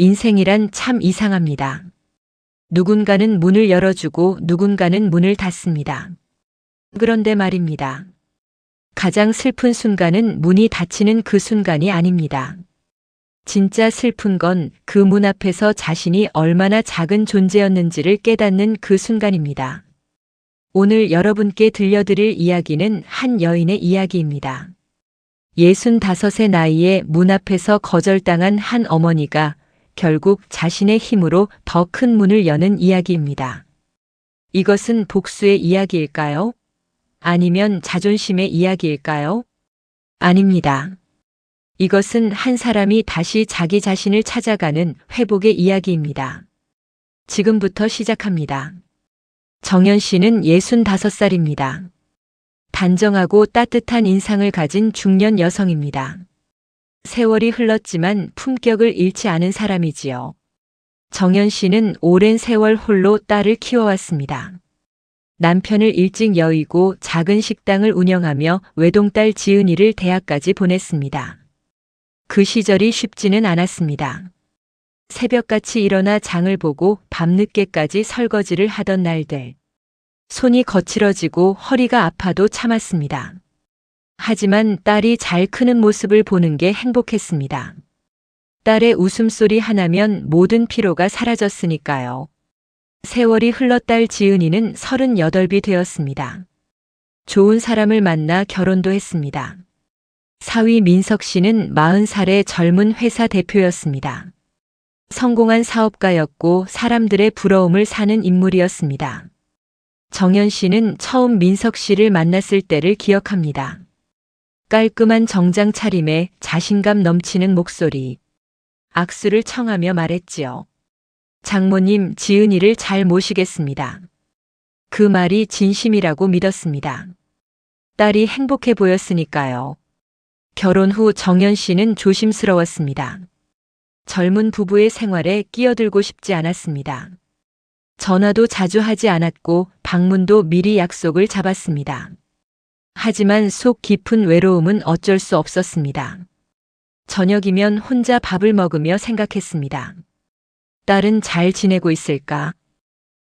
인생이란 참 이상합니다. 누군가는 문을 열어주고 누군가는 문을 닫습니다. 그런데 말입니다. 가장 슬픈 순간은 문이 닫히는 그 순간이 아닙니다. 진짜 슬픈 건 그 문 앞에서 자신이 얼마나 작은 존재였는지를 깨닫는 그 순간입니다. 오늘 여러분께 들려드릴 이야기는 한 여인의 이야기입니다. 65의 나이에 문 앞에서 거절당한 한 어머니가 결국 자신의 힘으로 더 큰 문을 여는 이야기입니다. 이것은 복수의 이야기일까요? 아니면 자존심의 이야기일까요? 아닙니다. 이것은 한 사람이 다시 자기 자신을 찾아가는 회복의 이야기입니다. 지금부터 시작합니다. 정연 씨는 65살입니다. 단정하고 따뜻한 인상을 가진 중년 여성입니다. 세월이 흘렀지만 품격을 잃지 않은 사람이지요. 정연 씨는 오랜 세월 홀로 딸을 키워왔습니다. 남편을 일찍 여의고 작은 식당을 운영하며 외동딸 지은이를 대학까지 보냈습니다. 그 시절이 쉽지는 않았습니다. 새벽같이 일어나 장을 보고 밤늦게까지 설거지를 하던 날들. 손이 거칠어지고 허리가 아파도 참았습니다. 하지만 딸이 잘 크는 모습을 보는 게 행복했습니다. 딸의 웃음소리 하나면 모든 피로가 사라졌으니까요. 세월이 흘러 딸 지은이는 38이 되었습니다. 좋은 사람을 만나 결혼도 했습니다. 사위 민석 씨는 40살의 젊은 회사 대표였습니다. 성공한 사업가였고 사람들의 부러움을 사는 인물이었습니다. 정연 씨는 처음 민석 씨를 만났을 때를 기억합니다. 깔끔한 정장 차림에 자신감 넘치는 목소리. 악수를 청하며 말했지요. 장모님, 지은이를 잘 모시겠습니다. 그 말이 진심이라고 믿었습니다. 딸이 행복해 보였으니까요. 결혼 후 정연 씨는 조심스러웠습니다. 젊은 부부의 생활에 끼어들고 싶지 않았습니다. 전화도 자주 하지 않았고 방문도 미리 약속을 잡았습니다. 하지만 속 깊은 외로움은 어쩔 수 없었습니다. 저녁이면 혼자 밥을 먹으며 생각했습니다. 딸은 잘 지내고 있을까?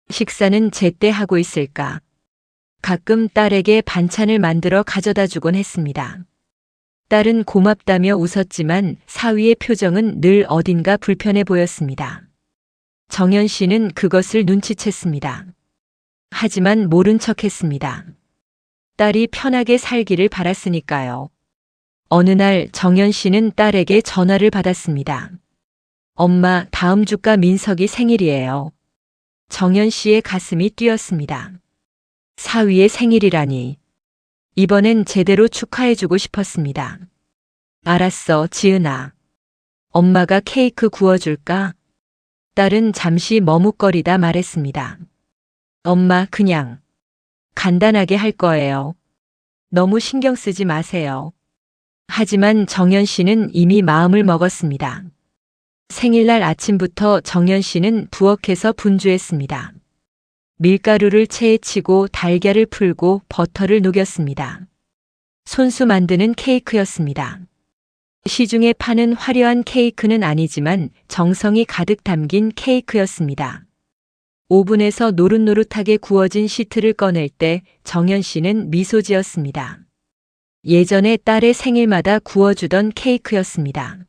식사는 제때 하고 있을까? 가끔 딸에게 반찬을 만들어 가져다 주곤 했습니다. 딸은 고맙다며 웃었지만 사위의 표정은 늘 어딘가 불편해 보였습니다. 정연 씨는 그것을 눈치챘습니다. 하지만 모른 척했습니다. 딸이 편하게 살기를 바랐으니까요. 어느 날 정연 씨는 딸에게 전화를 받았습니다. 엄마, 다음 주가 민석이 생일이에요. 정연 씨의 가슴이 뛰었습니다. 사위의 생일이라니. 이번엔 제대로 축하해주고 싶었습니다. 알았어, 지은아. 엄마가 케이크 구워줄까? 딸은 잠시 머뭇거리다 말했습니다. 엄마, 그냥 간단하게 할 거예요. 너무 신경 쓰지 마세요. 하지만 정연 씨는 이미 마음을 먹었습니다. 생일날 아침부터 정연 씨는 부엌에서 분주했습니다. 밀가루를 체에 치고 달걀을 풀고 버터를 녹였습니다. 손수 만드는 케이크였습니다. 시중에 파는 화려한 케이크는 아니지만 정성이 가득 담긴 케이크였습니다. 오븐에서 노릇노릇하게 구워진 시트를 꺼낼 때 정연 씨는 미소 지었습니다. 예전에 딸의 생일마다 구워주던 케이크였습니다.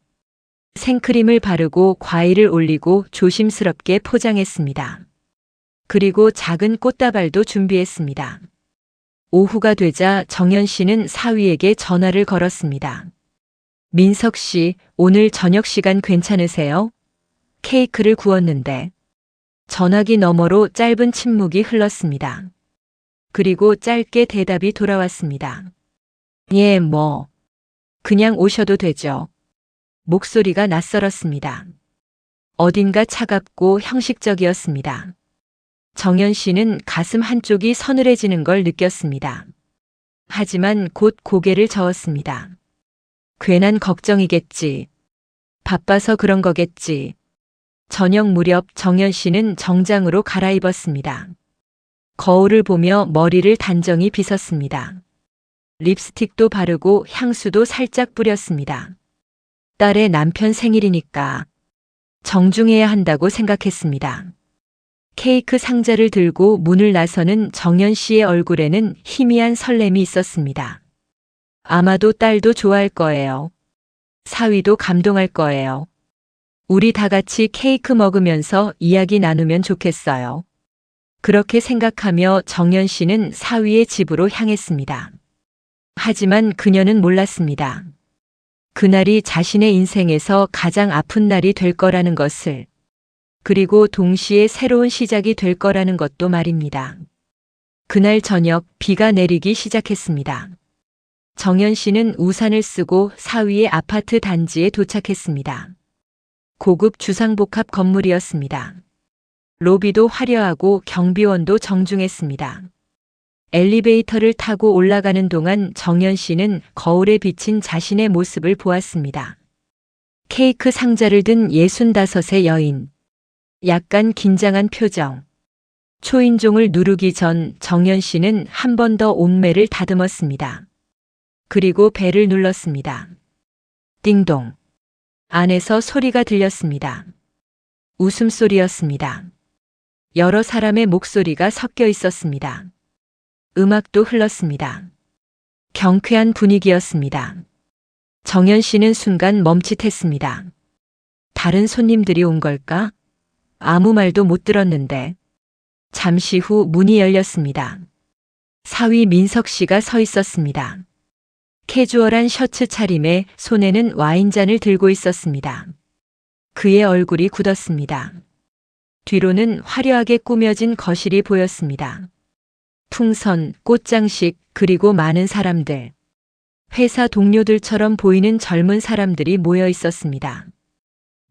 생크림을 바르고 과일을 올리고 조심스럽게 포장했습니다. 그리고 작은 꽃다발도 준비했습니다. 오후가 되자 정연 씨는 사위에게 전화를 걸었습니다. 민석 씨, 오늘 저녁 시간 괜찮으세요? 케이크를 구웠는데. 전화기 너머로 짧은 침묵이 흘렀습니다. 그리고 짧게 대답이 돌아왔습니다. 예, 그냥 오셔도 되죠. 목소리가 낯설었습니다. 어딘가 차갑고 형식적이었습니다. 정연 씨는 가슴 한쪽이 서늘해지는 걸 느꼈습니다. 하지만 곧 고개를 저었습니다. 괜한 걱정이겠지. 바빠서 그런 거겠지. 저녁 무렵 정연 씨는 정장으로 갈아입었습니다. 거울을 보며 머리를 단정히 빗었습니다. 립스틱도 바르고 향수도 살짝 뿌렸습니다. 딸의 남편 생일이니까. 정중해야 한다고 생각했습니다. 케이크 상자를 들고 문을 나서는 정연 씨의 얼굴에는 희미한 설렘이 있었습니다. 아마도 딸도 좋아할 거예요. 사위도 감동할 거예요. 우리 다 같이 케이크 먹으면서 이야기 나누면 좋겠어요. 그렇게 생각하며 정연 씨는 사위의 집으로 향했습니다. 하지만 그녀는 몰랐습니다. 그날이 자신의 인생에서 가장 아픈 날이 될 거라는 것을, 그리고 동시에 새로운 시작이 될 거라는 것도 말입니다. 그날 저녁 비가 내리기 시작했습니다. 정연 씨는 우산을 쓰고 사위의 아파트 단지에 도착했습니다. 고급 주상복합 건물이었습니다. 로비도 화려하고 경비원도 정중했습니다. 엘리베이터를 타고 올라가는 동안 정연 씨는 거울에 비친 자신의 모습을 보았습니다. 케이크 상자를 든 65의 여인. 약간 긴장한 표정. 초인종을 누르기 전 정연 씨는 한 번 더 온매를 다듬었습니다. 그리고 벨을 눌렀습니다. 띵동. 안에서 소리가 들렸습니다. 웃음소리였습니다. 여러 사람의 목소리가 섞여 있었습니다. 음악도 흘렀습니다. 경쾌한 분위기였습니다. 정연 씨는 순간 멈칫했습니다. 다른 손님들이 온 걸까? 아무 말도 못 들었는데. 잠시 후 문이 열렸습니다. 사위 민석 씨가 서 있었습니다. 캐주얼한 셔츠 차림에 손에는 와인잔을 들고 있었습니다. 그의 얼굴이 굳었습니다. 뒤로는 화려하게 꾸며진 거실이 보였습니다. 풍선, 꽃장식, 그리고 많은 사람들. 회사 동료들처럼 보이는 젊은 사람들이 모여 있었습니다.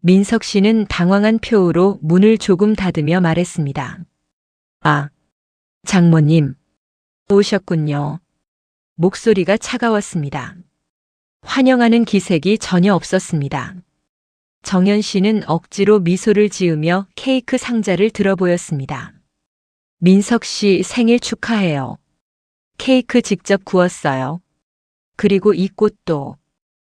민석 씨는 당황한 표우로 문을 조금 닫으며 말했습니다. 아, 장모님, 오셨군요. 목소리가 차가웠습니다. 환영하는 기색이 전혀 없었습니다. 정연 씨는 억지로 미소를 지으며 케이크 상자를 들어 보였습니다. 민석 씨 생일 축하해요. 케이크 직접 구웠어요. 그리고 이 꽃도.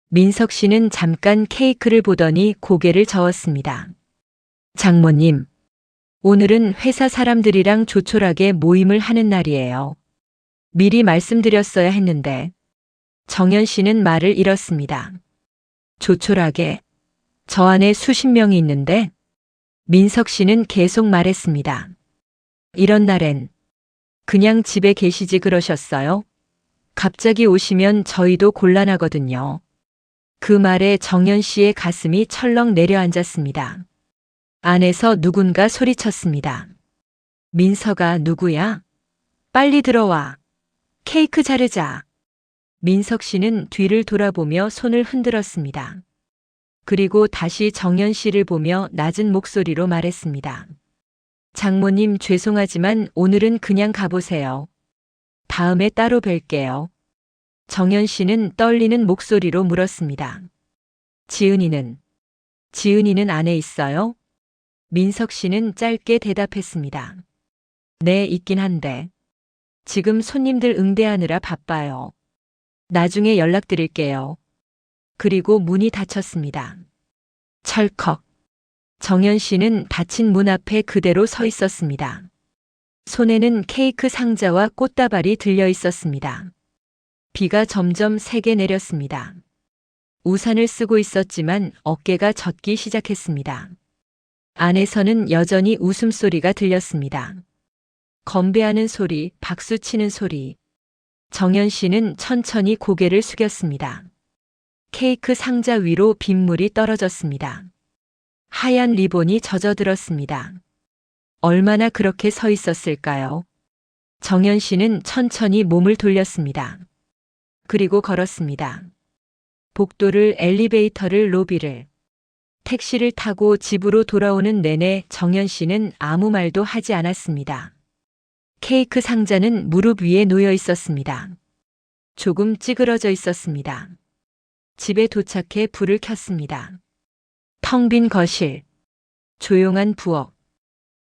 민석 씨는 잠깐 케이크를 보더니 고개를 저었습니다. 장모님, 오늘은 회사 사람들이랑 조촐하게 모임을 하는 날이에요. 미리 말씀드렸어야 했는데. 정연 씨는 말을 잃었습니다. 조촐하게. 저 안에 수십 명이 있는데. 민석 씨는 계속 말했습니다. 이런 날엔 그냥 집에 계시지 그러셨어요? 갑자기 오시면 저희도 곤란하거든요. 그 말에 정연 씨의 가슴이 철렁 내려앉았습니다. 안에서 누군가 소리쳤습니다. 민석아, 누구야? 빨리 들어와. 케이크 자르자. 민석 씨는 뒤를 돌아보며 손을 흔들었습니다. 그리고 다시 정연 씨를 보며 낮은 목소리로 말했습니다. 장모님, 죄송하지만 오늘은 그냥 가보세요. 다음에 따로 뵐게요. 정연 씨는 떨리는 목소리로 물었습니다. 지은이는 안에 있어요? 민석 씨는 짧게 대답했습니다. 네, 있긴 한데. 지금 손님들 응대하느라 바빠요. 나중에 연락드릴게요. 그리고 문이 닫혔습니다. 철컥. 정연 씨는 닫힌 문 앞에 그대로 서 있었습니다. 손에는 케이크 상자와 꽃다발이 들려 있었습니다. 비가 점점 세게 내렸습니다. 우산을 쓰고 있었지만 어깨가 젖기 시작했습니다. 안에서는 여전히 웃음소리가 들렸습니다. 건배하는 소리, 박수치는 소리. 정연 씨는 천천히 고개를 숙였습니다. 케이크 상자 위로 빗물이 떨어졌습니다. 하얀 리본이 젖어들었습니다. 얼마나 그렇게 서 있었을까요? 정연 씨는 천천히 몸을 돌렸습니다. 그리고 걸었습니다. 복도를, 엘리베이터를, 로비를. 택시를 타고 집으로 돌아오는 내내 정연 씨는 아무 말도 하지 않았습니다. 케이크 상자는 무릎 위에 놓여 있었습니다. 조금 찌그러져 있었습니다. 집에 도착해 불을 켰습니다. 텅 빈 거실. 조용한 부엌.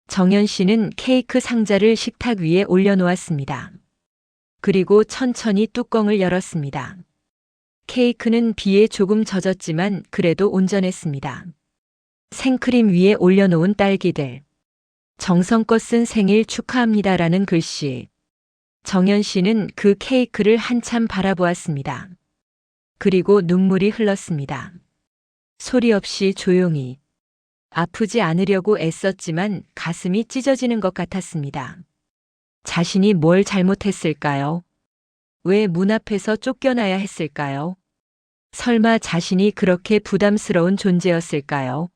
정연 씨는 케이크 상자를 식탁 위에 올려놓았습니다. 그리고 천천히 뚜껑을 열었습니다. 케이크는 비에 조금 젖었지만 그래도 온전했습니다. 생크림 위에 올려놓은 딸기들. 정성껏 쓴 생일 축하합니다라는 글씨. 정연 씨는 그 케이크를 한참 바라보았습니다. 그리고 눈물이 흘렀습니다. 소리 없이 조용히. 아프지 않으려고 애썼지만 가슴이 찢어지는 것 같았습니다. 자신이 뭘 잘못했을까요? 왜 문 앞에서 쫓겨나야 했을까요? 설마 자신이 그렇게 부담스러운 존재였을까요?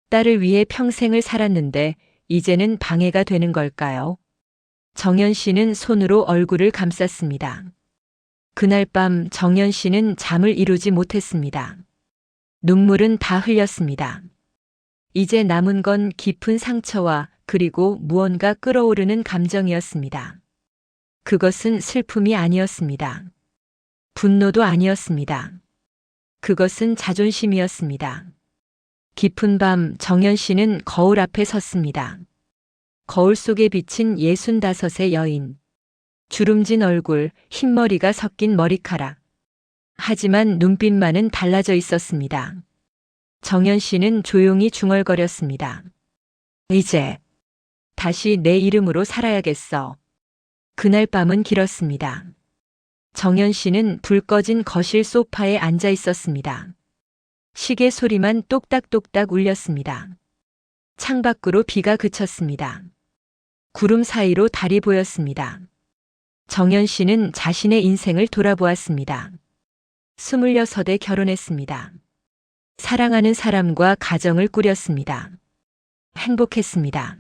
딸을 위해 평생을 살았는데 이제는 방해가 되는 걸까요? 정연 씨는 손으로 얼굴을 감쌌습니다. 그날 밤 정연 씨는 잠을 이루지 못했습니다. 눈물은 다 흘렸습니다. 이제 남은 건 깊은 상처와 그리고 무언가 끓어오르는 감정이었습니다. 그것은 슬픔이 아니었습니다. 분노도 아니었습니다. 그것은 자존심이었습니다. 깊은 밤 정연 씨는 거울 앞에 섰습니다. 거울 속에 비친 65의 여인. 주름진 얼굴, 흰머리가 섞인 머리카락. 하지만 눈빛만은 달라져 있었습니다. 정연 씨는 조용히 중얼거렸습니다. 이제 다시 내 이름으로 살아야겠어. 그날 밤은 길었습니다. 정연 씨는 불 꺼진 거실 소파에 앉아 있었습니다. 시계 소리만 똑딱똑딱 울렸습니다. 창밖으로 비가 그쳤습니다. 구름 사이로 달이 보였습니다. 정연 씨는 자신의 인생을 돌아보았습니다. 26에 결혼했습니다. 사랑하는 사람과 가정을 꾸렸습니다. 행복했습니다.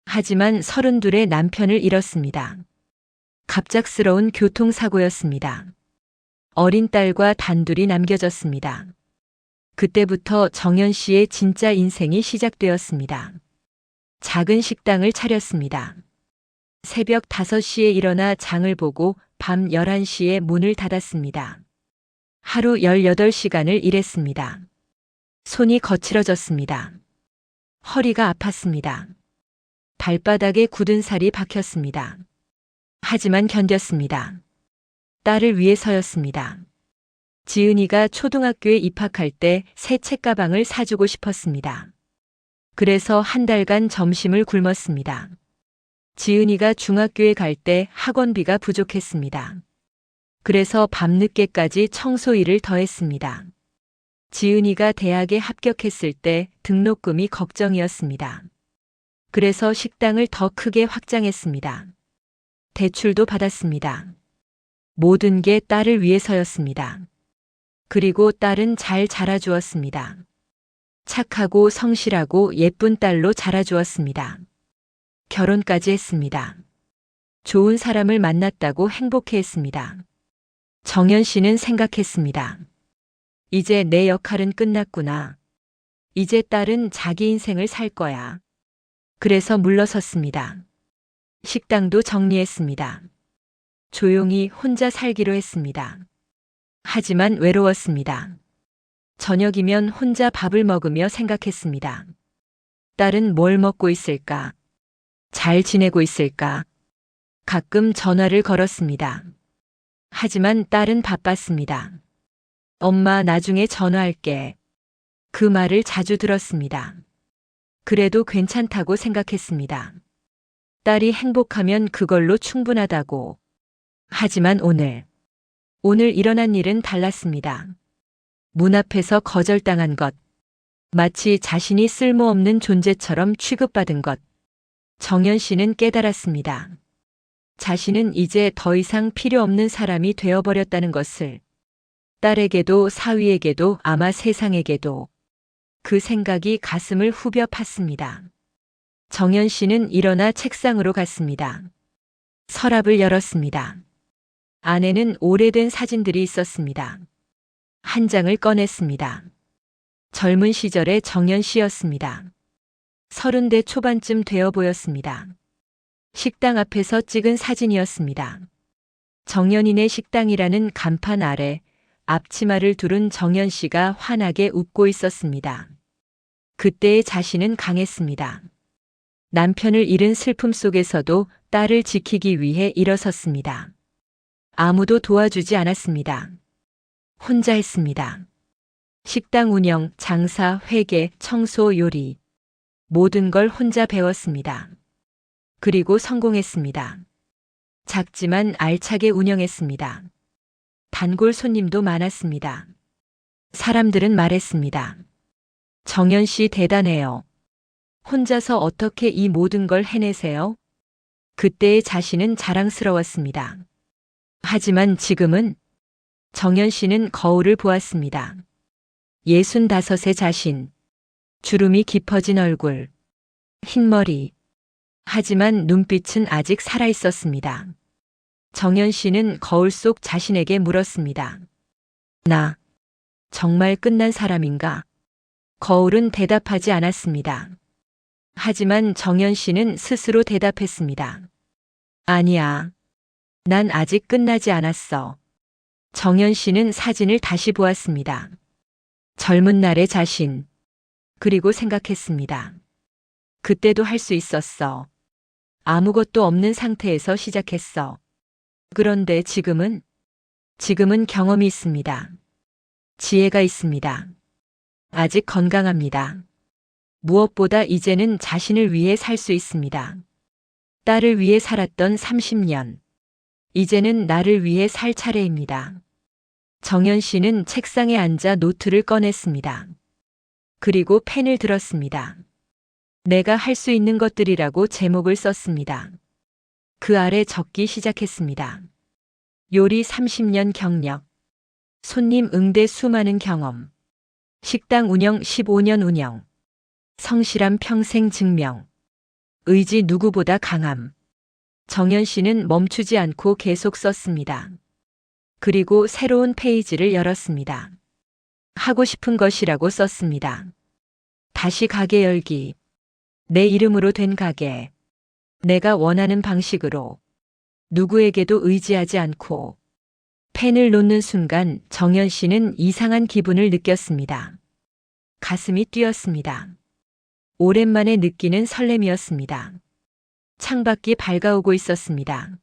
하지만 32의 남편을 잃었습니다. 갑작스러운 교통사고였습니다. 어린 딸과 단둘이 남겨졌습니다. 그때부터 정연 씨의 진짜 인생이 시작되었습니다. 작은 식당을 차렸습니다. 새벽 5시에 일어나 장을 보고 밤 11시에 문을 닫았습니다. 하루 18시간을 일했습니다. 손이 거칠어졌습니다. 허리가 아팠습니다. 발바닥에 굳은 살이 박혔습니다. 하지만 견뎠습니다. 딸을 위해서였습니다. 지은이가 초등학교에 입학할 때 새 책가방을 사주고 싶었습니다. 그래서 한 달간 점심을 굶었습니다. 지은이가 중학교에 갈 때 학원비가 부족했습니다. 그래서 밤늦게까지 청소 일을 더했습니다. 지은이가 대학에 합격했을 때 등록금이 걱정이었습니다. 그래서 식당을 더 크게 확장했습니다. 대출도 받았습니다. 모든 게 딸을 위해서였습니다. 그리고 딸은 잘 자라주었습니다. 착하고 성실하고 예쁜 딸로 자라주었습니다. 결혼까지 했습니다. 좋은 사람을 만났다고 행복해했습니다. 정연 씨는 생각했습니다. 이제 내 역할은 끝났구나. 이제 딸은 자기 인생을 살 거야. 그래서 물러섰습니다. 식당도 정리했습니다. 조용히 혼자 살기로 했습니다. 하지만 외로웠습니다. 저녁이면 혼자 밥을 먹으며 생각했습니다. 딸은 뭘 먹고 있을까? 잘 지내고 있을까? 가끔 전화를 걸었습니다. 하지만 딸은 바빴습니다. 엄마, 나중에 전화할게. 그 말을 자주 들었습니다. 그래도 괜찮다고 생각했습니다. 딸이 행복하면 그걸로 충분하다고. 하지만 오늘 일어난 일은 달랐습니다. 문 앞에서 거절당한 것. 마치 자신이 쓸모없는 존재처럼 취급받은 것. 정연 씨는 깨달았습니다. 자신은 이제 더 이상 필요 없는 사람이 되어버렸다는 것을. 딸에게도 사위에게도 아마 세상에게도. 그 생각이 가슴을 후벼 팠습니다. 정연 씨는 일어나 책상으로 갔습니다. 서랍을 열었습니다. 안에는 오래된 사진들이 있었습니다. 한 장을 꺼냈습니다. 젊은 시절의 정연 씨였습니다. 30대 초반쯤 되어 보였습니다. 식당 앞에서 찍은 사진이었습니다. 정연이네 식당이라는 간판 아래 앞치마를 두른 정연 씨가 환하게 웃고 있었습니다. 그때의 자신은 강했습니다. 남편을 잃은 슬픔 속에서도 딸을 지키기 위해 일어섰습니다. 아무도 도와주지 않았습니다. 혼자 했습니다. 식당 운영, 장사, 회계, 청소, 요리. 모든 걸 혼자 배웠습니다. 그리고 성공했습니다. 작지만 알차게 운영했습니다. 단골 손님도 많았습니다. 사람들은 말했습니다. 정연 씨 대단해요. 혼자서 어떻게 이 모든 걸 해내세요? 그때의 자신은 자랑스러웠습니다. 하지만 지금은 정연 씨는 거울을 보았습니다. 65의 자신, 주름이 깊어진 얼굴, 흰 머리. 하지만 눈빛은 아직 살아있었습니다. 정연 씨는 거울 속 자신에게 물었습니다. 나 정말 끝난 사람인가? 거울은 대답하지 않았습니다. 하지만 정연 씨는 스스로 대답했습니다. 아니야. 난 아직 끝나지 않았어. 정연 씨는 사진을 다시 보았습니다. 젊은 날의 자신. 그리고 생각했습니다. 그때도 할 수 있었어. 아무것도 없는 상태에서 시작했어. 그런데 지금은 경험이 있습니다. 지혜가 있습니다. 아직 건강합니다. 무엇보다 이제는 자신을 위해 살 수 있습니다. 딸을 위해 살았던 30년. 이제는 나를 위해 살 차례입니다. 정연 씨는 책상에 앉아 노트를 꺼냈습니다. 그리고 펜을 들었습니다. 내가 할 수 있는 것들이라고 제목을 썼습니다. 그 아래 적기 시작했습니다. 요리 30년 경력. 손님 응대 수많은 경험. 식당 운영 15년 운영. 성실함 평생 증명. 의지 누구보다 강함. 정연 씨는 멈추지 않고 계속 썼습니다. 그리고 새로운 페이지를 열었습니다. 하고 싶은 것이라고 썼습니다. 다시 가게 열기. 내 이름으로 된 가게. 내가 원하는 방식으로. 누구에게도 의지하지 않고. 펜을 놓는 순간 정연 씨는 이상한 기분을 느꼈습니다. 가슴이 뛰었습니다. 오랜만에 느끼는 설렘이었습니다. 창밖이 밝아오고 있었습니다.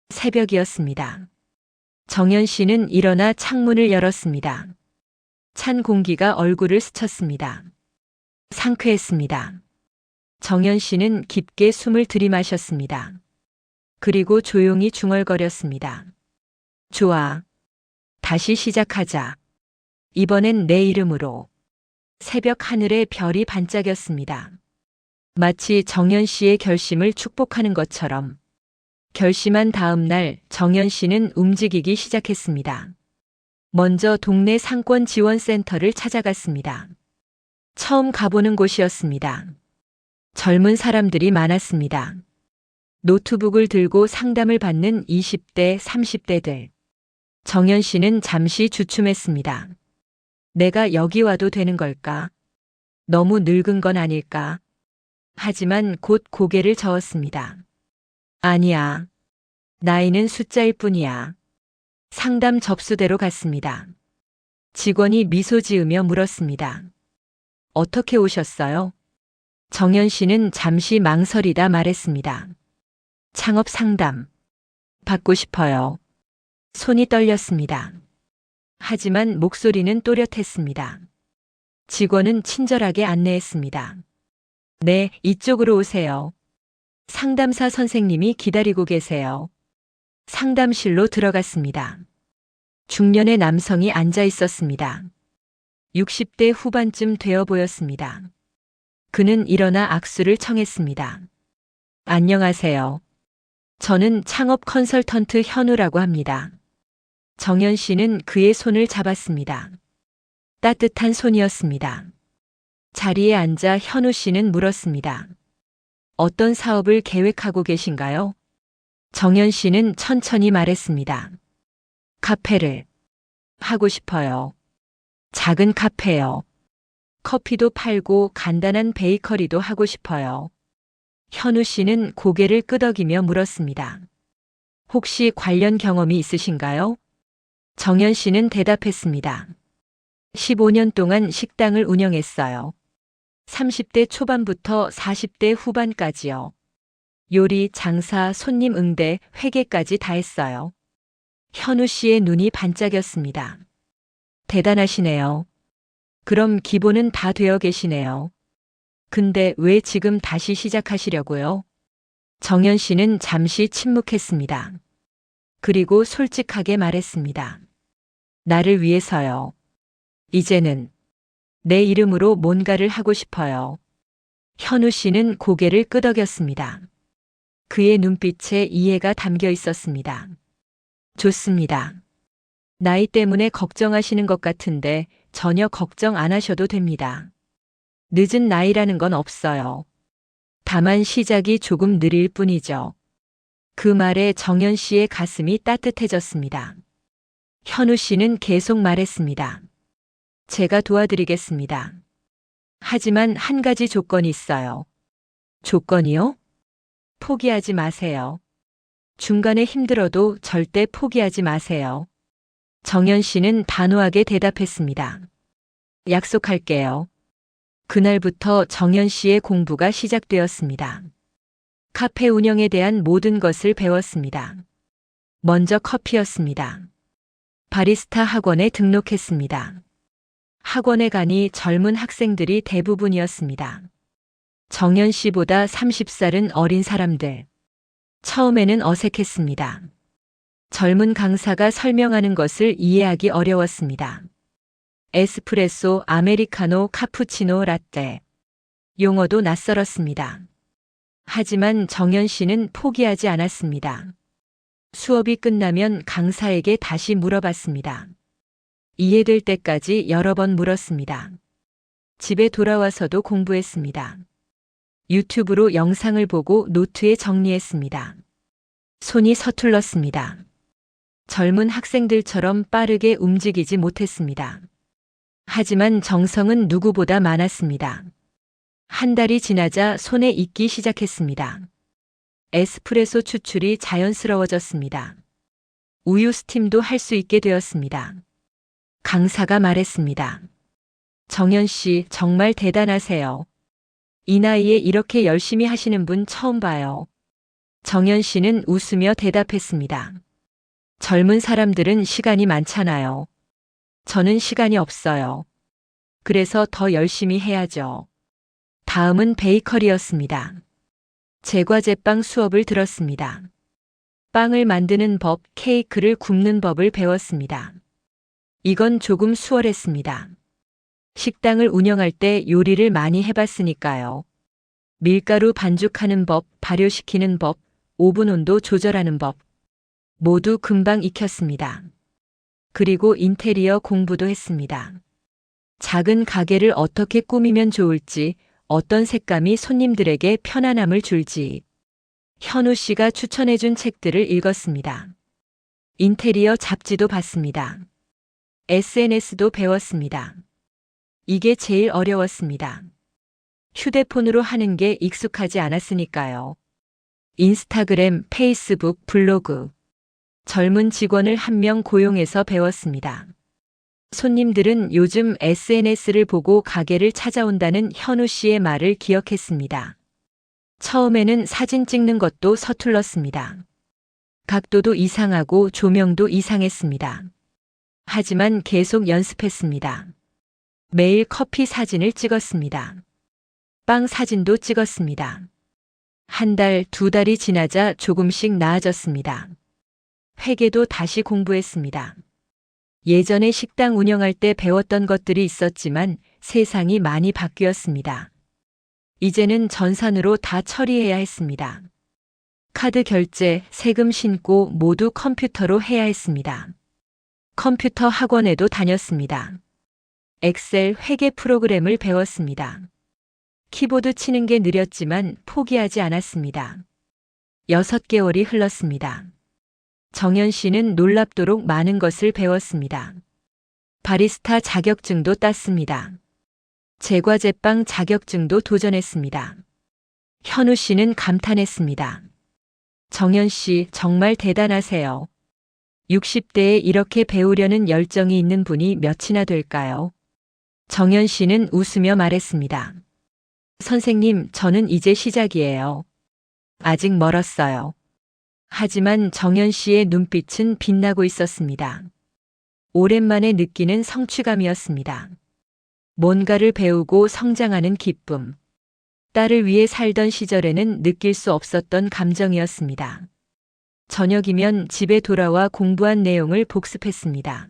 새벽이었습니다. 정연 씨는 일어나 창문을 열었습니다. 찬 공기가 얼굴을 스쳤습니다. 상쾌했습니다. 정연 씨는 깊게 숨을 들이마셨습니다. 그리고 조용히 중얼거렸습니다. 좋아. 다시 시작하자. 이번엔 내 이름으로. 새벽 하늘에 별이 반짝였습니다. 마치 정연 씨의 결심을 축복하는 것처럼. 결심한 다음 날 정연 씨는 움직이기 시작했습니다. 먼저 동네 상권 지원센터를 찾아갔습니다. 처음 가보는 곳이었습니다. 젊은 사람들이 많았습니다. 노트북을 들고 상담을 받는 20대, 30대들. 정연 씨는 잠시 주춤했습니다. 내가 여기 와도 되는 걸까? 너무 늙은 건 아닐까? 하지만 곧 고개를 저었습니다. 아니야. 나이는 숫자일 뿐이야. 상담 접수대로 갔습니다. 직원이 미소 지으며 물었습니다. 어떻게 오셨어요? 정연 씨는 잠시 망설이다 말했습니다. 창업 상담. 받고 싶어요. 손이 떨렸습니다. 하지만 목소리는 또렷했습니다. 직원은 친절하게 안내했습니다. 네, 이쪽으로 오세요. 상담사 선생님이 기다리고 계세요. 상담실로 들어갔습니다. 중년의 남성이 앉아 있었습니다. 60대 후반쯤 되어 보였습니다. 그는 일어나 악수를 청했습니다. 안녕하세요. 저는 창업 컨설턴트 현우라고 합니다. 정연 씨는 그의 손을 잡았습니다. 따뜻한 손이었습니다. 자리에 앉아 현우 씨는 물었습니다. 어떤 사업을 계획하고 계신가요? 정연 씨는 천천히 말했습니다. 카페를 하고 싶어요. 작은 카페요. 커피도 팔고 간단한 베이커리도 하고 싶어요. 현우 씨는 고개를 끄덕이며 물었습니다. 혹시 관련 경험이 있으신가요? 정연 씨는 대답했습니다. 15년 동안 식당을 운영했어요. 30대 초반부터 40대 후반까지요. 요리, 장사, 손님 응대, 회계까지 다 했어요. 현우 씨의 눈이 반짝였습니다. 대단하시네요. 그럼 기본은 다 되어 계시네요. 근데 왜 지금 다시 시작하시려고요? 정연 씨는 잠시 침묵했습니다. 그리고 솔직하게 말했습니다. 나를 위해서요. 이제는 내 이름으로 뭔가를 하고 싶어요. 현우 씨는 고개를 끄덕였습니다. 그의 눈빛에 이해가 담겨 있었습니다. 좋습니다. 나이 때문에 걱정하시는 것 같은데 전혀 걱정 안 하셔도 됩니다. 늦은 나이라는 건 없어요. 다만 시작이 조금 느릴 뿐이죠. 그 말에 정연 씨의 가슴이 따뜻해졌습니다. 현우 씨는 계속 말했습니다. 제가 도와드리겠습니다. 하지만 한 가지 조건이 있어요. 조건이요? 포기하지 마세요. 중간에 힘들어도 절대 포기하지 마세요. 정연 씨는 단호하게 대답했습니다. 약속할게요. 그날부터 정연 씨의 공부가 시작되었습니다. 카페 운영에 대한 모든 것을 배웠습니다. 먼저 커피였습니다. 바리스타 학원에 등록했습니다. 학원에 가니 젊은 학생들이 대부분이었습니다. 정연 씨보다 30살은 어린 사람들. 처음에는 어색했습니다. 젊은 강사가 설명하는 것을 이해하기 어려웠습니다. 에스프레소, 아메리카노, 카푸치노, 라떼. 용어도 낯설었습니다. 하지만 정연 씨는 포기하지 않았습니다. 수업이 끝나면 강사에게 다시 물어봤습니다. 이해될 때까지 여러 번 물었습니다. 집에 돌아와서도 공부했습니다. 유튜브로 영상을 보고 노트에 정리했습니다. 손이 서툴렀습니다. 젊은 학생들처럼 빠르게 움직이지 못했습니다. 하지만 정성은 누구보다 많았습니다. 한 달이 지나자 손에 익기 시작했습니다. 에스프레소 추출이 자연스러워졌습니다. 우유 스팀도 할 수 있게 되었습니다. 강사가 말했습니다. 정연 씨, 정말 대단하세요. 이 나이에 이렇게 열심히 하시는 분 처음 봐요. 정연 씨는 웃으며 대답했습니다. 젊은 사람들은 시간이 많잖아요. 저는 시간이 없어요. 그래서 더 열심히 해야죠. 다음은 베이커리였습니다. 제과제빵 수업을 들었습니다. 빵을 만드는 법, 케이크를 굽는 법을 배웠습니다. 이건 조금 수월했습니다. 식당을 운영할 때 요리를 많이 해봤으니까요. 밀가루 반죽하는 법, 발효시키는 법, 오븐 온도 조절하는 법. 모두 금방 익혔습니다. 그리고 인테리어 공부도 했습니다. 작은 가게를 어떻게 꾸미면 좋을지, 어떤 색감이 손님들에게 편안함을 줄지. 현우 씨가 추천해준 책들을 읽었습니다. 인테리어 잡지도 봤습니다. SNS도 배웠습니다. 이게 제일 어려웠습니다. 휴대폰으로 하는 게 익숙하지 않았으니까요. 인스타그램, 페이스북, 블로그. 젊은 직원을 한 명 고용해서 배웠습니다. 손님들은 요즘 SNS를 보고 가게를 찾아온다는 현우 씨의 말을 기억했습니다. 처음에는 사진 찍는 것도 서툴렀습니다. 각도도 이상하고 조명도 이상했습니다. 하지만 계속 연습했습니다. 매일 커피 사진을 찍었습니다. 빵 사진도 찍었습니다. 한 달, 두 달이 지나자 조금씩 나아졌습니다. 회계도 다시 공부했습니다. 예전에 식당 운영할 때 배웠던 것들이 있었지만 세상이 많이 바뀌었습니다. 이제는 전산으로 다 처리해야 했습니다. 카드 결제, 세금 신고 모두 컴퓨터로 해야 했습니다. 컴퓨터 학원에도 다녔습니다. 엑셀 회계 프로그램을 배웠습니다. 키보드 치는 게 느렸지만 포기하지 않았습니다. 6개월이 흘렀습니다. 정연 씨는 놀랍도록 많은 것을 배웠습니다. 바리스타 자격증도 땄습니다. 제과제빵 자격증도 도전했습니다. 현우 씨는 감탄했습니다. 정연 씨, 정말 대단하세요. 60대에 이렇게 배우려는 열정이 있는 분이 몇이나 될까요? 정연 씨는 웃으며 말했습니다. 선생님, 저는 이제 시작이에요. 아직 멀었어요. 하지만 정연 씨의 눈빛은 빛나고 있었습니다. 오랜만에 느끼는 성취감이었습니다. 뭔가를 배우고 성장하는 기쁨. 딸을 위해 살던 시절에는 느낄 수 없었던 감정이었습니다. 저녁이면 집에 돌아와 공부한 내용을 복습했습니다.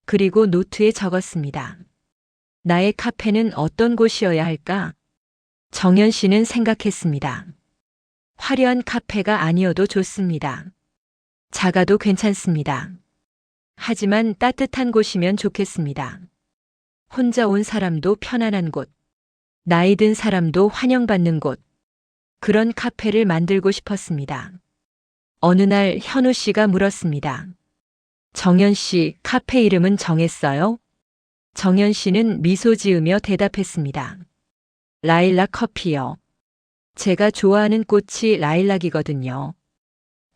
그리고 노트에 적었습니다. 나의 카페는 어떤 곳이어야 할까? 정연 씨는 생각했습니다. 화려한 카페가 아니어도 좋습니다. 작아도 괜찮습니다. 하지만 따뜻한 곳이면 좋겠습니다. 혼자 온 사람도 편안한 곳, 나이 든 사람도 환영받는 곳, 그런 카페를 만들고 싶었습니다. 어느 날 현우 씨가 물었습니다. 정연 씨, 카페 이름은 정했어요? 정연 씨는 미소 지으며 대답했습니다. 라일락 커피요. 제가 좋아하는 꽃이 라일락이거든요.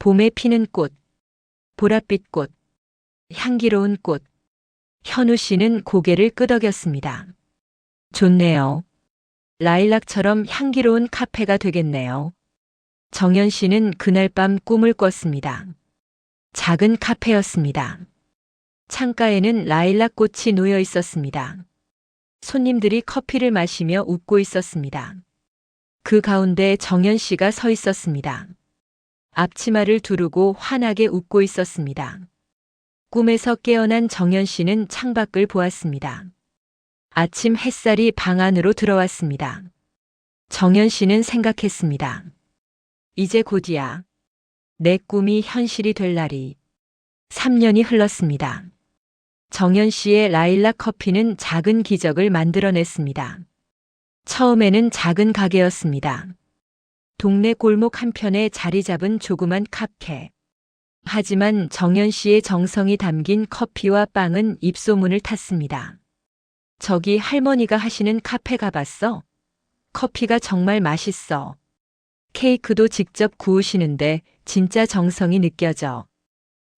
봄에 피는 꽃, 보랏빛 꽃, 향기로운 꽃. 현우 씨는 고개를 끄덕였습니다. 좋네요. 라일락처럼 향기로운 카페가 되겠네요. 정연 씨는 그날 밤 꿈을 꿨습니다. 작은 카페였습니다. 창가에는 라일락 꽃이 놓여 있었습니다. 손님들이 커피를 마시며 웃고 있었습니다. 그 가운데 정연 씨가 서 있었습니다. 앞치마를 두르고 환하게 웃고 있었습니다. 꿈에서 깨어난 정연 씨는 창밖을 보았습니다. 아침 햇살이 방 안으로 들어왔습니다. 정연 씨는 생각했습니다. 이제 곧이야. 내 꿈이 현실이 될 날이. 3년이 흘렀습니다. 정연 씨의 라일락 커피는 작은 기적을 만들어냈습니다. 처음에는 작은 가게였습니다. 동네 골목 한편에 자리 잡은 조그만 카페. 하지만 정연 씨의 정성이 담긴 커피와 빵은 입소문을 탔습니다. 저기 할머니가 하시는 카페 가봤어? 커피가 정말 맛있어. 케이크도 직접 구우시는데 진짜 정성이 느껴져.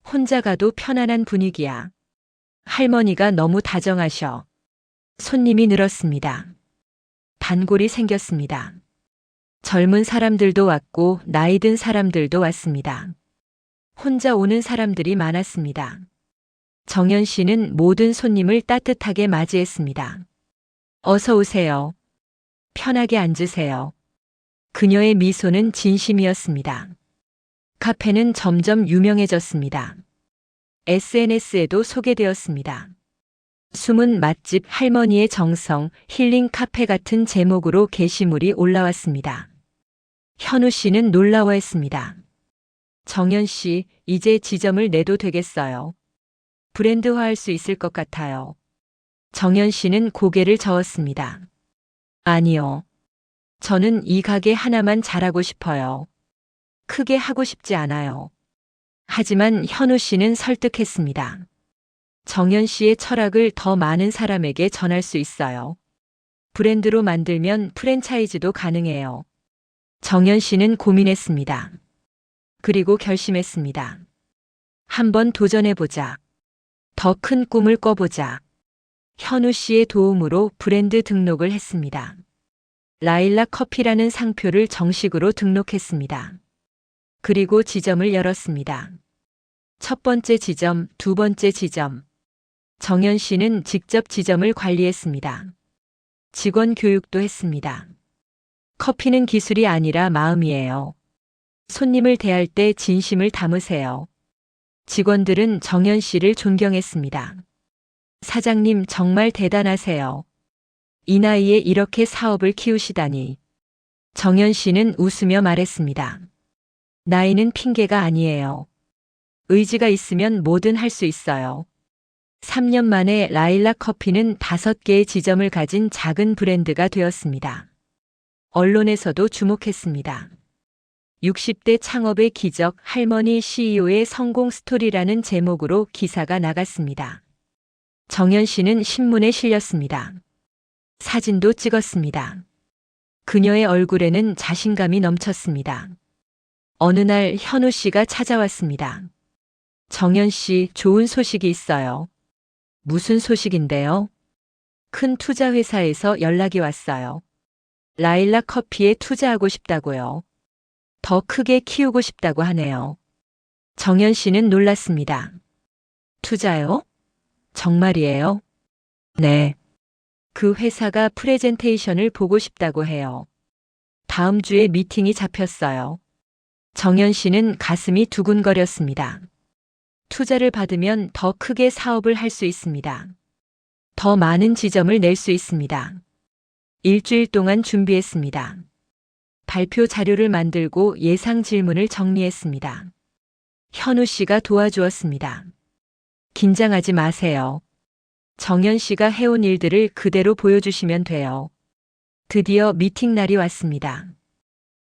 혼자 가도 편안한 분위기야. 할머니가 너무 다정하셔. 손님이 늘었습니다. 단골이 생겼습니다. 젊은 사람들도 왔고 나이 든 사람들도 왔습니다. 혼자 오는 사람들이 많았습니다. 정연 씨는 모든 손님을 따뜻하게 맞이했습니다. 어서 오세요. 편하게 앉으세요. 그녀의 미소는 진심이었습니다. 카페는 점점 유명해졌습니다. SNS에도 소개되었습니다. 숨은 맛집 할머니의 정성, 힐링 카페 같은 제목으로 게시물이 올라왔습니다. 현우 씨는 놀라워했습니다. 정연 씨, 이제 지점을 내도 되겠어요. 브랜드화할 수 있을 것 같아요. 정연 씨는 고개를 저었습니다. 아니요. 저는 이 가게 하나만 잘하고 싶어요. 크게 하고 싶지 않아요. 하지만 현우 씨는 설득했습니다. 정연 씨의 철학을 더 많은 사람에게 전할 수 있어요. 브랜드로 만들면 프랜차이즈도 가능해요. 정연 씨는 고민했습니다. 그리고 결심했습니다. 한번 도전해보자. 더 큰 꿈을 꿔보자. 현우 씨의 도움으로 브랜드 등록을 했습니다. 라일락 커피라는 상표를 정식으로 등록했습니다. 그리고 지점을 열었습니다. 첫 번째 지점, 두 번째 지점. 정연 씨는 직접 지점을 관리했습니다. 직원 교육도 했습니다. 커피는 기술이 아니라 마음이에요. 손님을 대할 때 진심을 담으세요. 직원들은 정연 씨를 존경했습니다. 사장님 정말 대단하세요. 이 나이에 이렇게 사업을 키우시다니. 정연 씨는 웃으며 말했습니다. 나이는 핑계가 아니에요. 의지가 있으면 뭐든 할 수 있어요. 3년 만에 라일락 커피는 5개의 지점을 가진 작은 브랜드가 되었습니다. 언론에서도 주목했습니다. 60대 창업의 기적 할머니 CEO의 성공 스토리라는 제목으로 기사가 나갔습니다. 정연 씨는 신문에 실렸습니다. 사진도 찍었습니다. 그녀의 얼굴에는 자신감이 넘쳤습니다. 어느 날 현우 씨가 찾아왔습니다. 정연 씨, 좋은 소식이 있어요. 무슨 소식인데요? 큰 투자 회사에서 연락이 왔어요. 라일락 커피에 투자하고 싶다고요. 더 크게 키우고 싶다고 하네요. 정연 씨는 놀랐습니다. 투자요? 정말이에요? 네. 그 회사가 프레젠테이션을 보고 싶다고 해요. 다음 주에 미팅이 잡혔어요. 정연 씨는 가슴이 두근거렸습니다. 투자를 받으면 더 크게 사업을 할 수 있습니다. 더 많은 지점을 낼 수 있습니다. 일주일 동안 준비했습니다. 발표 자료를 만들고 예상 질문을 정리했습니다. 현우 씨가 도와주었습니다. 긴장하지 마세요. 정연 씨가 해온 일들을 그대로 보여주시면 돼요. 드디어 미팅 날이 왔습니다.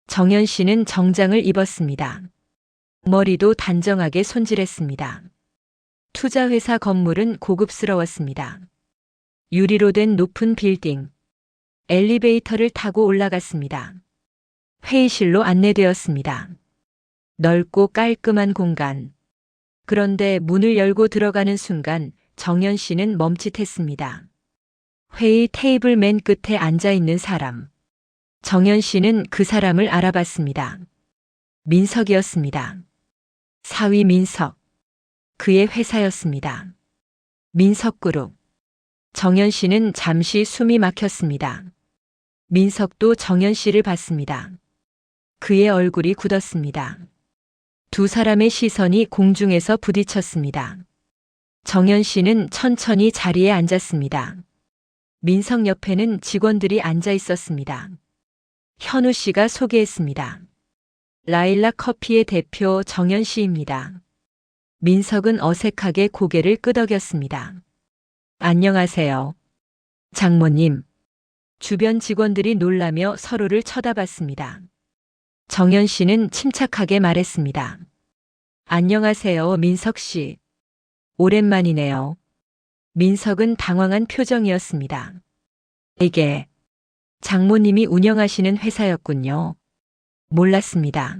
정연 씨는 정장을 입었습니다. 머리도 단정하게 손질했습니다. 투자회사 건물은 고급스러웠습니다. 유리로 된 높은 빌딩. 엘리베이터를 타고 올라갔습니다. 회의실로 안내되었습니다. 넓고 깔끔한 공간. 그런데 문을 열고 들어가는 순간 정연 씨는 멈칫했습니다. 회의 테이블 맨 끝에 앉아 있는 사람. 정연 씨는 그 사람을 알아봤습니다. 민석이었습니다. 사위 민석. 그의 회사였습니다. 민석그룹. 정연 씨는 잠시 숨이 막혔습니다. 민석도 정연 씨를 봤습니다. 그의 얼굴이 굳었습니다. 두 사람의 시선이 공중에서 부딪혔습니다. 정연 씨는 천천히 자리에 앉았습니다. 민석 옆에는 직원들이 앉아 있었습니다. 현우 씨가 소개했습니다. 라일락 커피의 대표 정연 씨입니다. 민석은 어색하게 고개를 끄덕였습니다. 안녕하세요. 장모님. 주변 직원들이 놀라며 서로를 쳐다봤습니다. 정연 씨는 침착하게 말했습니다. 안녕하세요, 민석 씨. 오랜만이네요. 민석은 당황한 표정이었습니다. 이게 장모님이 운영하시는 회사였군요. 몰랐습니다.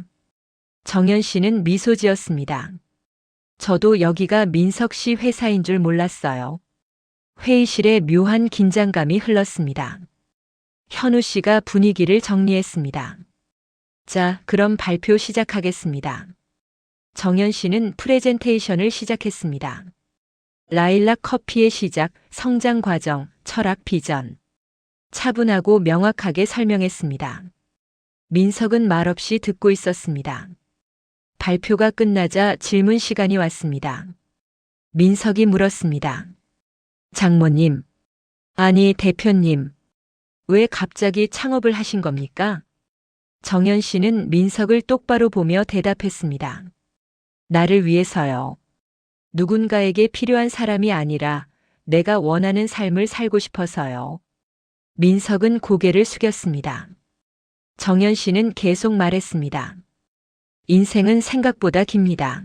정연 씨는 미소 지었습니다. 저도 여기가 민석 씨 회사인 줄 몰랐어요. 회의실에 묘한 긴장감이 흘렀습니다. 현우 씨가 분위기를 정리했습니다. 자, 그럼 발표 시작하겠습니다. 정연 씨는 프레젠테이션을 시작했습니다. 라일락 커피의 시작, 성장 과정, 철학 비전. 차분하고 명확하게 설명했습니다. 민석은 말없이 듣고 있었습니다. 발표가 끝나자 질문 시간이 왔습니다. 민석이 물었습니다. 장모님, 아니 대표님, 왜 갑자기 창업을 하신 겁니까? 정연 씨는 민석을 똑바로 보며 대답했습니다. 나를 위해서요. 누군가에게 필요한 사람이 아니라 내가 원하는 삶을 살고 싶어서요. 민석은 고개를 숙였습니다. 정연 씨는 계속 말했습니다. 인생은 생각보다 깁니다.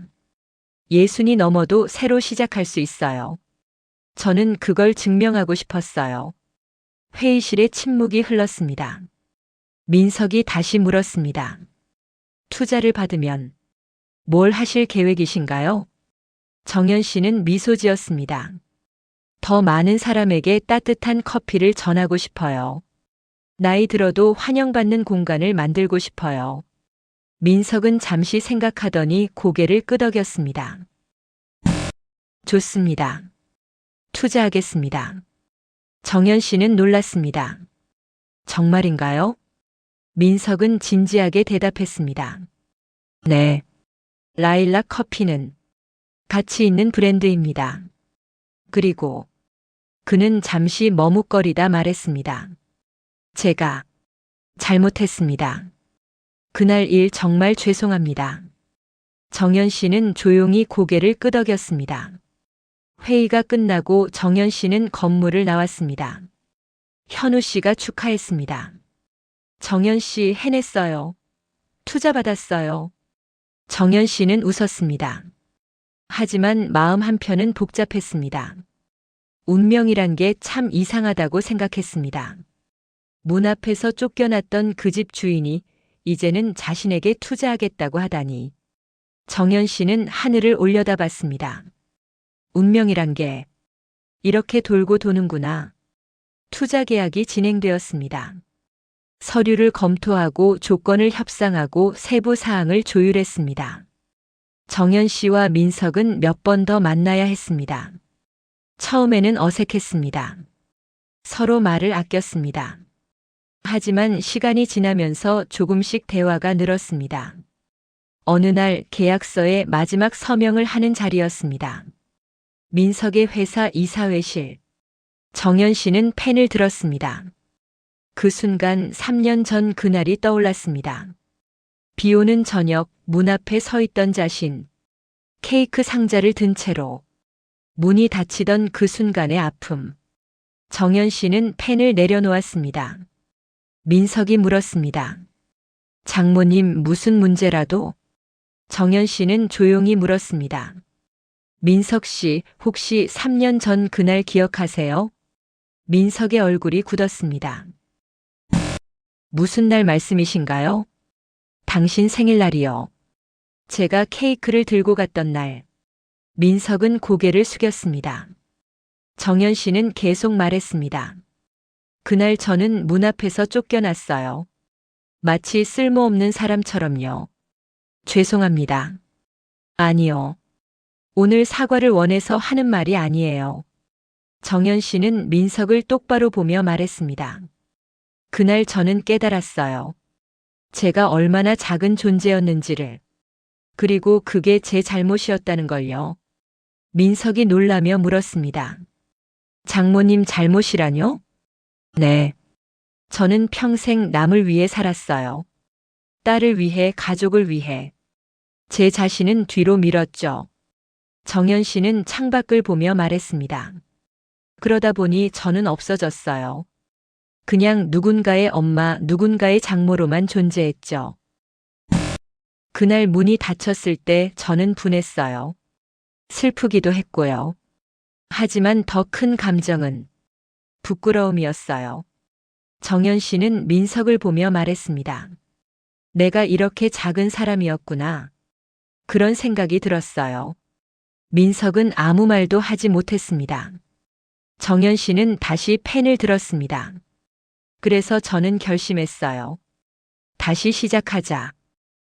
예순이 넘어도 새로 시작할 수 있어요. 저는 그걸 증명하고 싶었어요. 회의실에 침묵이 흘렀습니다. 민석이 다시 물었습니다. 투자를 받으면 뭘 하실 계획이신가요? 정연 씨는 미소 지었습니다. 더 많은 사람에게 따뜻한 커피를 전하고 싶어요. 나이 들어도 환영받는 공간을 만들고 싶어요. 민석은 잠시 생각하더니 고개를 끄덕였습니다. 좋습니다. 투자하겠습니다. 정연 씨는 놀랐습니다. 정말인가요? 민석은 진지하게 대답했습니다. 네. 라일락 커피는 가치 있는 브랜드입니다. 그리고 그는 잠시 머뭇거리다 말했습니다. 제가 잘못했습니다. 그날 일 정말 죄송합니다. 정연 씨는 조용히 고개를 끄덕였습니다. 회의가 끝나고 정연 씨는 건물을 나왔습니다. 현우 씨가 축하했습니다. 정연 씨 해냈어요. 투자 받았어요. 정연 씨는 웃었습니다. 하지만 마음 한편은 복잡했습니다. 운명이란 게 참 이상하다고 생각했습니다. 문 앞에서 쫓겨났던 그 집 주인이 이제는 자신에게 투자하겠다고 하다니. 정연 씨는 하늘을 올려다봤습니다. 운명이란 게 이렇게 돌고 도는구나. 투자 계약이 진행되었습니다. 서류를 검토하고 조건을 협상하고 세부 사항을 조율했습니다. 정연 씨와 민석은 몇 번 더 만나야 했습니다. 처음에는 어색했습니다. 서로 말을 아꼈습니다. 하지만 시간이 지나면서 조금씩 대화가 늘었습니다. 어느 날 계약서에 마지막 서명을 하는 자리였습니다. 민석의 회사 이사회실. 정연 씨는 펜을 들었습니다. 그 순간 3년 전 그날이 떠올랐습니다. 비 오는 저녁 문 앞에 서 있던 자신. 케이크 상자를 든 채로. 문이 닫히던 그 순간의 아픔. 정연 씨는 펜을 내려놓았습니다. 민석이 물었습니다. 장모님 무슨 문제라도? 정연 씨는 조용히 물었습니다. 민석 씨 혹시 3년 전 그날 기억하세요? 민석의 얼굴이 굳었습니다. 무슨 날 말씀이신가요? 당신 생일날이요. 제가 케이크를 들고 갔던 날. 민석은 고개를 숙였습니다. 정연 씨는 계속 말했습니다. 그날 저는 문 앞에서 쫓겨났어요. 마치 쓸모없는 사람처럼요. 죄송합니다. 아니요. 오늘 사과를 원해서 하는 말이 아니에요. 정연 씨는 민석을 똑바로 보며 말했습니다. 그날 저는 깨달았어요. 제가 얼마나 작은 존재였는지를. 그리고 그게 제 잘못이었다는 걸요. 민석이 놀라며 물었습니다. 장모님 잘못이라뇨? 네. 저는 평생 남을 위해 살았어요. 딸을 위해, 가족을 위해. 제 자신은 뒤로 밀었죠. 정연 씨는 창밖을 보며 말했습니다. 그러다 보니 저는 없어졌어요. 그냥 누군가의 엄마, 누군가의 장모로만 존재했죠. 그날 문이 닫혔을 때 저는 분했어요. 슬프기도 했고요. 하지만 더 큰 감정은 부끄러움이었어요. 정연 씨는 민석을 보며 말했습니다. 내가 이렇게 작은 사람이었구나. 그런 생각이 들었어요. 민석은 아무 말도 하지 못했습니다. 정연 씨는 다시 펜을 들었습니다. 그래서 저는 결심했어요. 다시 시작하자.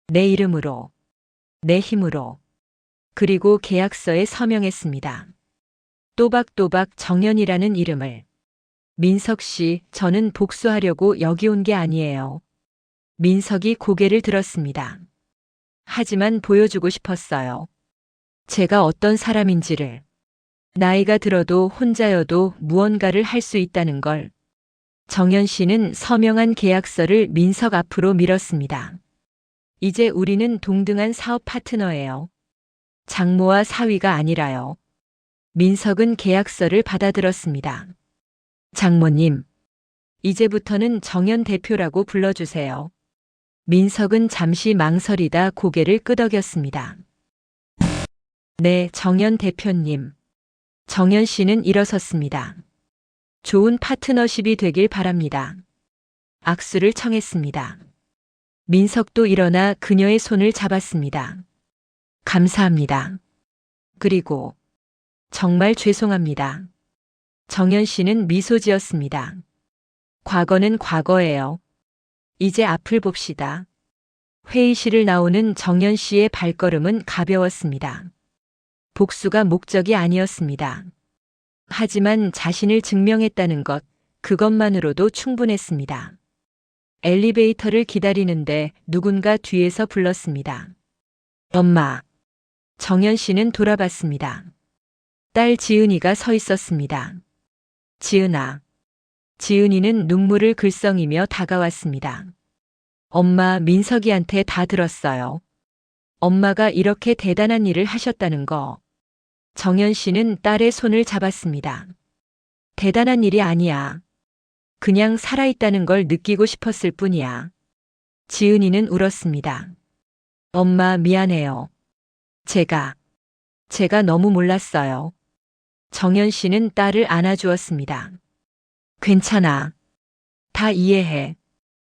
내 이름으로, 내 힘으로. 그리고 계약서에 서명했습니다. 또박또박 정연이라는 이름을. 민석 씨, 저는 복수하려고 여기 온 게 아니에요. 민석이 고개를 들었습니다. 하지만 보여주고 싶었어요. 제가 어떤 사람인지를. 나이가 들어도 혼자여도 무언가를 할 수 있다는 걸. 정연 씨는 서명한 계약서를 민석 앞으로 밀었습니다. 이제 우리는 동등한 사업 파트너예요. 장모와 사위가 아니라요. 민석은 계약서를 받아들었습니다. 장모님, 이제부터는 정연 대표라고 불러주세요. 민석은 잠시 망설이다 고개를 끄덕였습니다. 네, 정연 대표님. 정연 씨는 일어섰습니다. 좋은 파트너십이 되길 바랍니다. 악수를 청했습니다. 민석도 일어나 그녀의 손을 잡았습니다. 감사합니다. 그리고 정말 죄송합니다. 정연 씨는 미소 지었습니다. 과거는 과거예요. 이제 앞을 봅시다. 회의실을 나오는 정연 씨의 발걸음은 가벼웠습니다. 복수가 목적이 아니었습니다. 하지만 자신을 증명했다는 것, 그것만으로도 충분했습니다. 엘리베이터를 기다리는데 누군가 뒤에서 불렀습니다. 엄마. 정연 씨는 돌아봤습니다. 딸 지은이가 서 있었습니다. 지은아. 지은이는 눈물을 글썽이며 다가왔습니다. 엄마, 민석이한테 다 들었어요. 엄마가 이렇게 대단한 일을 하셨다는 거. 정연 씨는 딸의 손을 잡았습니다. 대단한 일이 아니야. 그냥 살아있다는 걸 느끼고 싶었을 뿐이야. 지은이는 울었습니다. 엄마, 미안해요. 제가 너무 몰랐어요. 정연 씨는 딸을 안아주었습니다. 괜찮아. 다 이해해.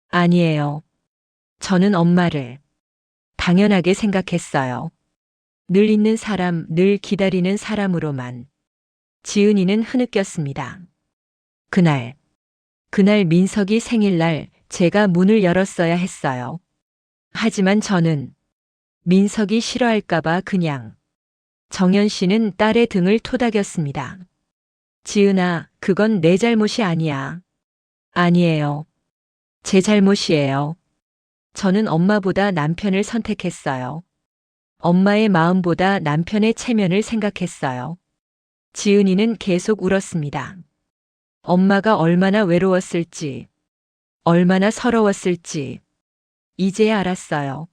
아니에요. 저는 엄마를 당연하게 생각했어요. 늘 있는 사람, 늘 기다리는 사람으로만. 지은이는 흐느꼈습니다. 그날 민석이 생일날 제가 문을 열었어야 했어요. 하지만 저는 민석이 싫어할까봐 그냥. 정연 씨는 딸의 등을 토닥였습니다. 지은아, 그건 내 잘못이 아니야. 아니에요. 제 잘못이에요. 저는 엄마보다 남편을 선택했어요. 엄마의 마음보다 남편의 체면을 생각했어요. 지은이는 계속 울었습니다. 엄마가 얼마나 외로웠을지, 얼마나 서러웠을지, 이제야 알았어요.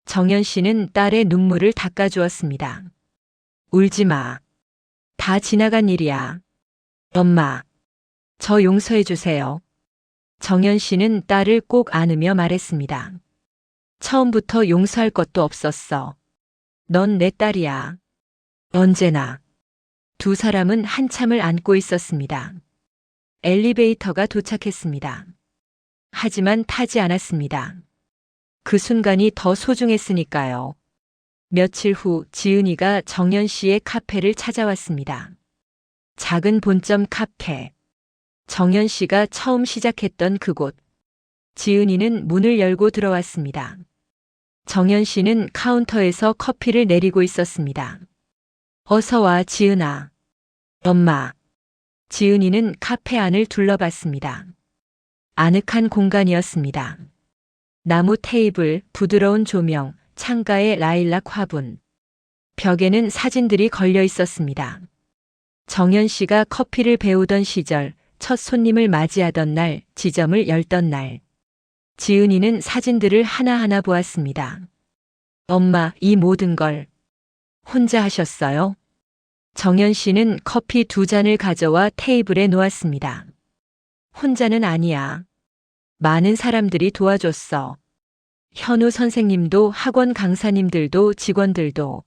정연 씨는 딸의 눈물을 닦아주었습니다. 울지 마. 다 지나간 일이야. 엄마, 저 용서해 주세요. 정연 씨는 딸을 꼭 안으며 말했습니다. 처음부터 용서할 것도 없었어. 넌 내 딸이야. 언제나. 두 사람은 한참을 안고 있었습니다. 엘리베이터가 도착했습니다. 하지만 타지 않았습니다. 그 순간이 더 소중했으니까요. 며칠 후 지은이가 정연 씨의 카페를 찾아왔습니다. 작은 본점 카페. 정연 씨가 처음 시작했던 그곳. 지은이는 문을 열고 들어왔습니다. 정연 씨는 카운터에서 커피를 내리고 있었습니다. 어서 와, 지은아. 엄마. 지은이는 카페 안을 둘러봤습니다. 아늑한 공간이었습니다. 나무 테이블, 부드러운 조명, 창가에 라일락 화분. 벽에는 사진들이 걸려 있었습니다. 정연 씨가 커피를 배우던 시절, 첫 손님을 맞이하던 날, 지점을 열던 날. 지은이는 사진들을 하나하나 보았습니다. 엄마, 이 모든 걸 혼자 하셨어요? 정연 씨는 커피 2잔을 가져와 테이블에 놓았습니다. 혼자는 아니야. 많은 사람들이 도와줬어. 현우 선생님도 학원 강사님들도 직원들도.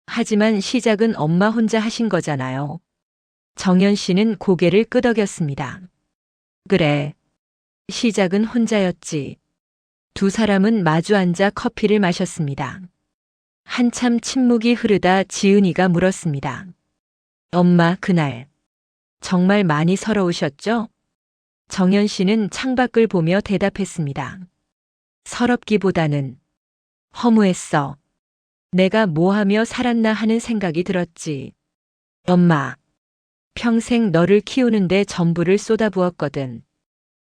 하지만 시작은 엄마 혼자 하신 거잖아요. 정연 씨는 고개를 끄덕였습니다. 그래. 시작은 혼자였지. 두 사람은 마주 앉아 커피를 마셨습니다. 한참 침묵이 흐르다 지은이가 물었습니다. 엄마, 그날 정말 많이 서러우셨죠? 정연 씨는 창밖을 보며 대답했습니다. 서럽기보다는 허무했어. 내가 뭐 하며 살았나 하는 생각이 들었지. 엄마, 평생 너를 키우는데 전부를 쏟아부었거든.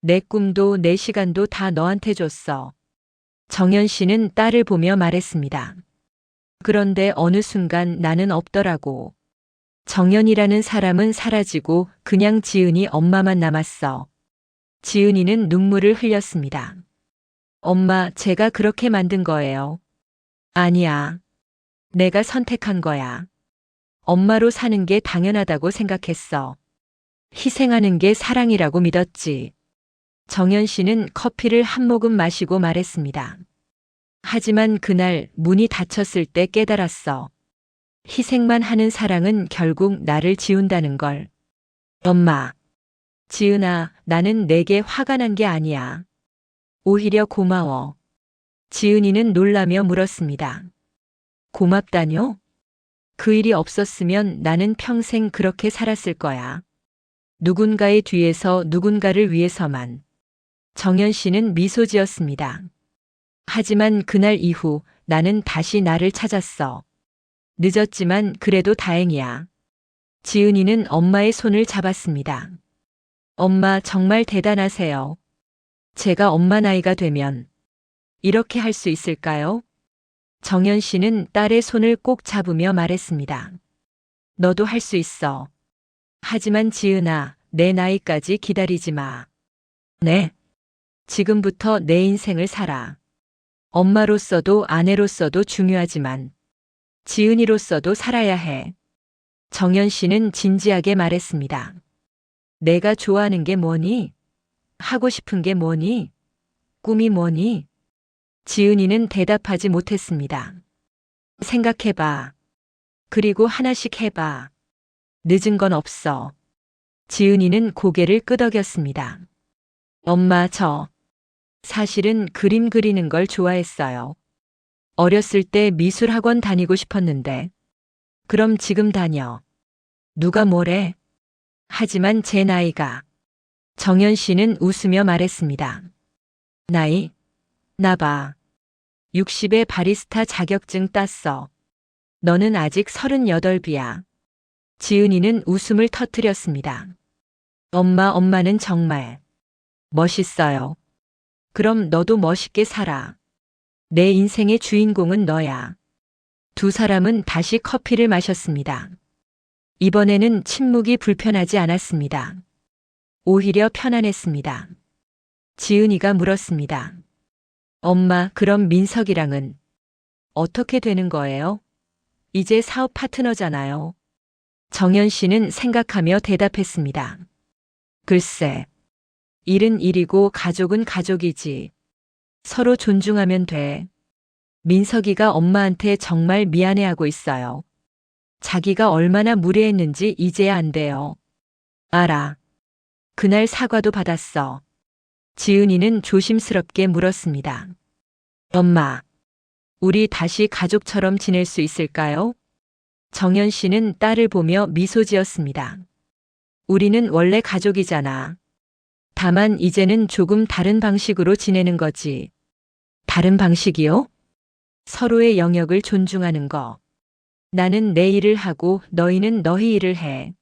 내 꿈도 내 시간도 다 너한테 줬어. 정연 씨는 딸을 보며 말했습니다. 그런데 어느 순간 나는 없더라고. 정연이라는 사람은 사라지고 그냥 지은이 엄마만 남았어. 지은이는 눈물을 흘렸습니다. 엄마, 제가 그렇게 만든 거예요. 아니야. 내가 선택한 거야. 엄마로 사는 게 당연하다고 생각했어. 희생하는 게 사랑이라고 믿었지. 정연 씨는 커피를 한 모금 마시고 말했습니다. 하지만 그날 문이 닫혔을 때 깨달았어. 희생만 하는 사랑은 결국 나를 지운다는 걸. 엄마. 지은아, 나는 내게 화가 난 게 아니야. 오히려 고마워. 지은이는 놀라며 물었습니다. 고맙다뇨? 그 일이 없었으면 나는 평생 그렇게 살았을 거야. 누군가의 뒤에서 누군가를 위해서만. 정연 씨는 미소 지었습니다. 하지만 그날 이후 나는 다시 나를 찾았어. 늦었지만 그래도 다행이야. 지은이는 엄마의 손을 잡았습니다. 엄마, 정말 대단하세요. 제가 엄마 나이가 되면 이렇게 할 수 있을까요? 정연 씨는 딸의 손을 꼭 잡으며 말했습니다. 너도 할 수 있어. 하지만 지은아, 내 나이까지 기다리지 마. 네. 지금부터 내 인생을 살아. 엄마로서도 아내로서도 중요하지만 지은이로서도 살아야 해. 정연 씨는 진지하게 말했습니다. 내가 좋아하는 게 뭐니? 하고 싶은 게 뭐니? 꿈이 뭐니? 지은이는 대답하지 못했습니다. 생각해봐. 그리고 하나씩 해봐. 늦은 건 없어. 지은이는 고개를 끄덕였습니다. 엄마, 사실은 그림 그리는 걸 좋아했어요. 어렸을 때 미술학원 다니고 싶었는데. 그럼 지금 다녀. 누가 뭐래? 하지만 제 나이가. 정연 씨는 웃으며 말했습니다. 나이? 나 봐. 60에 바리스타 자격증 땄어. 너는 아직 38이야. 지은이는 웃음을 터뜨렸습니다. 엄마는 정말 멋있어요. 그럼 너도 멋있게 살아. 내 인생의 주인공은 너야. 두 사람은 다시 커피를 마셨습니다. 이번에는 침묵이 불편하지 않았습니다. 오히려 편안했습니다. 지은이가 물었습니다. 엄마, 그럼 민석이랑은 어떻게 되는 거예요? 이제 사업 파트너잖아요. 정연 씨는 생각하며 대답했습니다. 글쎄, 일은 일이고 가족은 가족이지. 서로 존중하면 돼. 민석이가 엄마한테 정말 미안해하고 있어요. 자기가 얼마나 무례했는지 이제야 안돼요. 알아. 그날 사과도 받았어. 지은이는 조심스럽게 물었습니다. 엄마, 우리 다시 가족처럼 지낼 수 있을까요? 정연 씨는 딸을 보며 미소 지었습니다. 우리는 원래 가족이잖아. 다만 이제는 조금 다른 방식으로 지내는 거지. 다른 방식이요? 서로의 영역을 존중하는 거. 나는 내 일을 하고 너희는 너희 일을 해.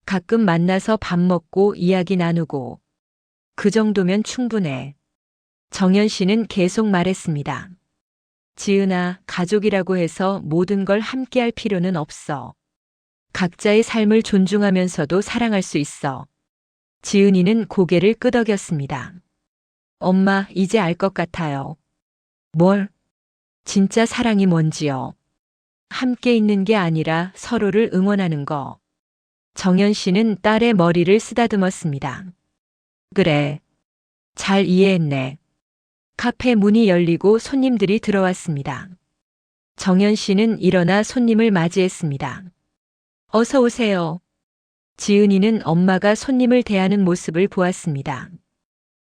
가끔 만나서 밥 먹고 이야기 나누고. 그 정도면 충분해. 정연 씨는 계속 말했습니다. 지은아, 가족이라고 해서 모든 걸 함께 할 필요는 없어. 각자의 삶을 존중하면서도 사랑할 수 있어. 지은이는 고개를 끄덕였습니다. 엄마, 이제 알 것 같아요. 뭘? 진짜 사랑이 뭔지요. 함께 있는 게 아니라 서로를 응원하는 거. 정연 씨는 딸의 머리를 쓰다듬었습니다. 그래. 잘 이해했네. 카페 문이 열리고 손님들이 들어왔습니다. 정연 씨는 일어나 손님을 맞이했습니다. 어서 오세요. 지은이는 엄마가 손님을 대하는 모습을 보았습니다.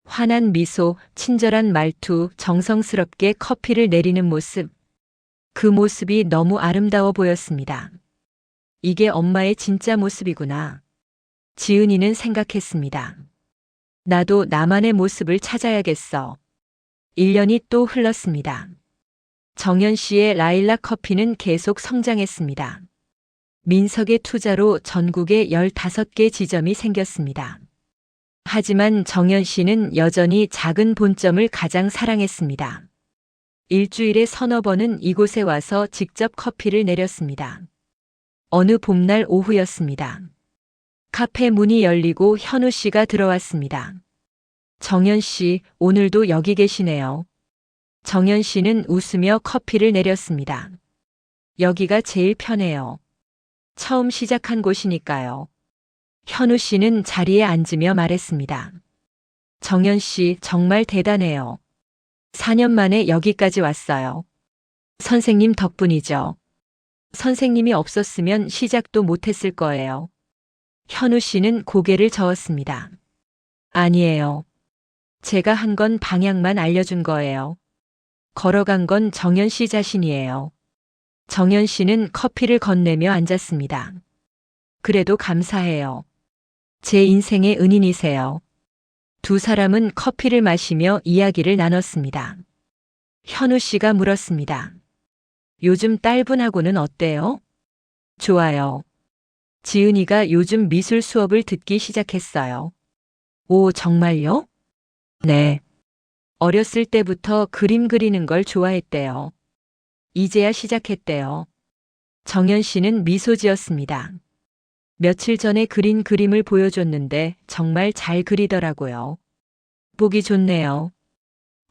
환한 미소, 친절한 말투, 정성스럽게 커피를 내리는 모습. 그 모습이 너무 아름다워 보였습니다. 이게 엄마의 진짜 모습이구나. 지은이는 생각했습니다. 나도 나만의 모습을 찾아야겠어. 1년이 또 흘렀습니다. 정연 씨의 라일락 커피는 계속 성장했습니다. 민석의 투자로 전국에 15개 지점이 생겼습니다. 하지만 정연 씨는 여전히 작은 본점을 가장 사랑했습니다. 일주일에 서너 번은 이곳에 와서 직접 커피를 내렸습니다. 어느 봄날 오후였습니다. 카페 문이 열리고 현우 씨가 들어왔습니다. 정연 씨, 오늘도 여기 계시네요. 정연 씨는 웃으며 커피를 내렸습니다. 여기가 제일 편해요. 처음 시작한 곳이니까요. 현우 씨는 자리에 앉으며 말했습니다. 정연 씨, 정말 대단해요. 4년 만에 여기까지 왔어요. 선생님 덕분이죠. 선생님이 없었으면 시작도 못했을 거예요. 현우 씨는 고개를 저었습니다. 아니에요. 제가 한 건 방향만 알려준 거예요. 걸어간 건 정연 씨 자신이에요. 정연 씨는 커피를 건네며 앉았습니다. 그래도 감사해요. 제 인생의 은인이세요. 두 사람은 커피를 마시며 이야기를 나눴습니다. 현우 씨가 물었습니다. 요즘 딸분하고는 어때요? 좋아요. 지은이가 요즘 미술 수업을 듣기 시작했어요. 오, 정말요? 네. 어렸을 때부터 그림 그리는 걸 좋아했대요. 이제야 시작했대요. 정연 씨는 미소 지었습니다. 며칠 전에 그린 그림을 보여줬는데 정말 잘 그리더라고요. 보기 좋네요.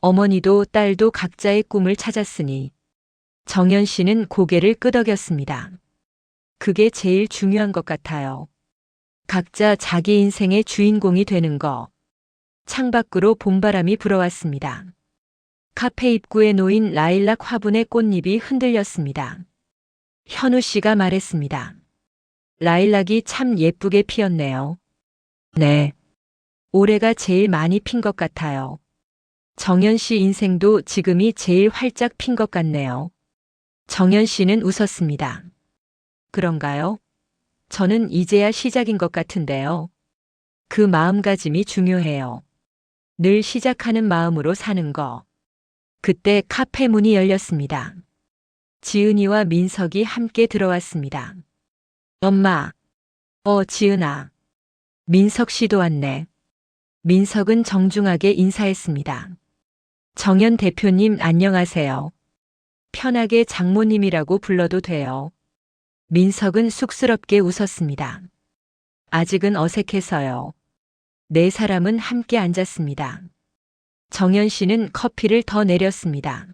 어머니도 딸도 각자의 꿈을 찾았으니. 정연 씨는 고개를 끄덕였습니다. 그게 제일 중요한 것 같아요. 각자 자기 인생의 주인공이 되는 거. 창밖으로 봄바람이 불어왔습니다. 카페 입구에 놓인 라일락 화분의 꽃잎이 흔들렸습니다. 현우 씨가 말했습니다. 라일락이 참 예쁘게 피었네요. 네. 올해가 제일 많이 핀 것 같아요. 정연 씨 인생도 지금이 제일 활짝 핀 것 같네요. 정연 씨는 웃었습니다. 그런가요? 저는 이제야 시작인 것 같은데요. 그 마음가짐이 중요해요. 늘 시작하는 마음으로 사는 거. 그때 카페 문이 열렸습니다. 지은이와 민석이 함께 들어왔습니다. 엄마. 지은아. 민석 씨도 왔네. 민석은 정중하게 인사했습니다. 정연 대표님 안녕하세요. 편하게 장모님이라고 불러도 돼요. 민석은 쑥스럽게 웃었습니다. 아직은 어색해서요. 네 사람은 함께 앉았습니다. 정연 씨는 커피를 더 내렸습니다.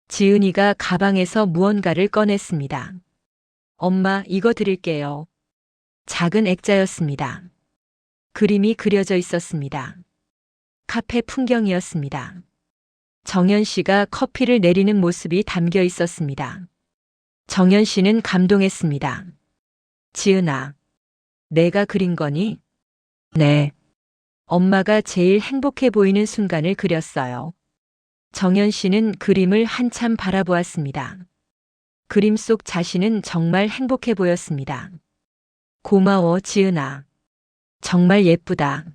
지은이가 가방에서 무언가를 꺼냈습니다. 엄마, 이거 드릴게요. 작은 액자였습니다. 그림이 그려져 있었습니다. 카페 풍경이었습니다. 정연 씨가 커피를 내리는 모습이 담겨 있었습니다. 정연 씨는 감동했습니다. 지은아, 내가 그린 거니? 네. 엄마가 제일 행복해 보이는 순간을 그렸어요. 정연 씨는 그림을 한참 바라보았습니다. 그림 속 자신은 정말 행복해 보였습니다. 고마워, 지은아. 정말 예쁘다.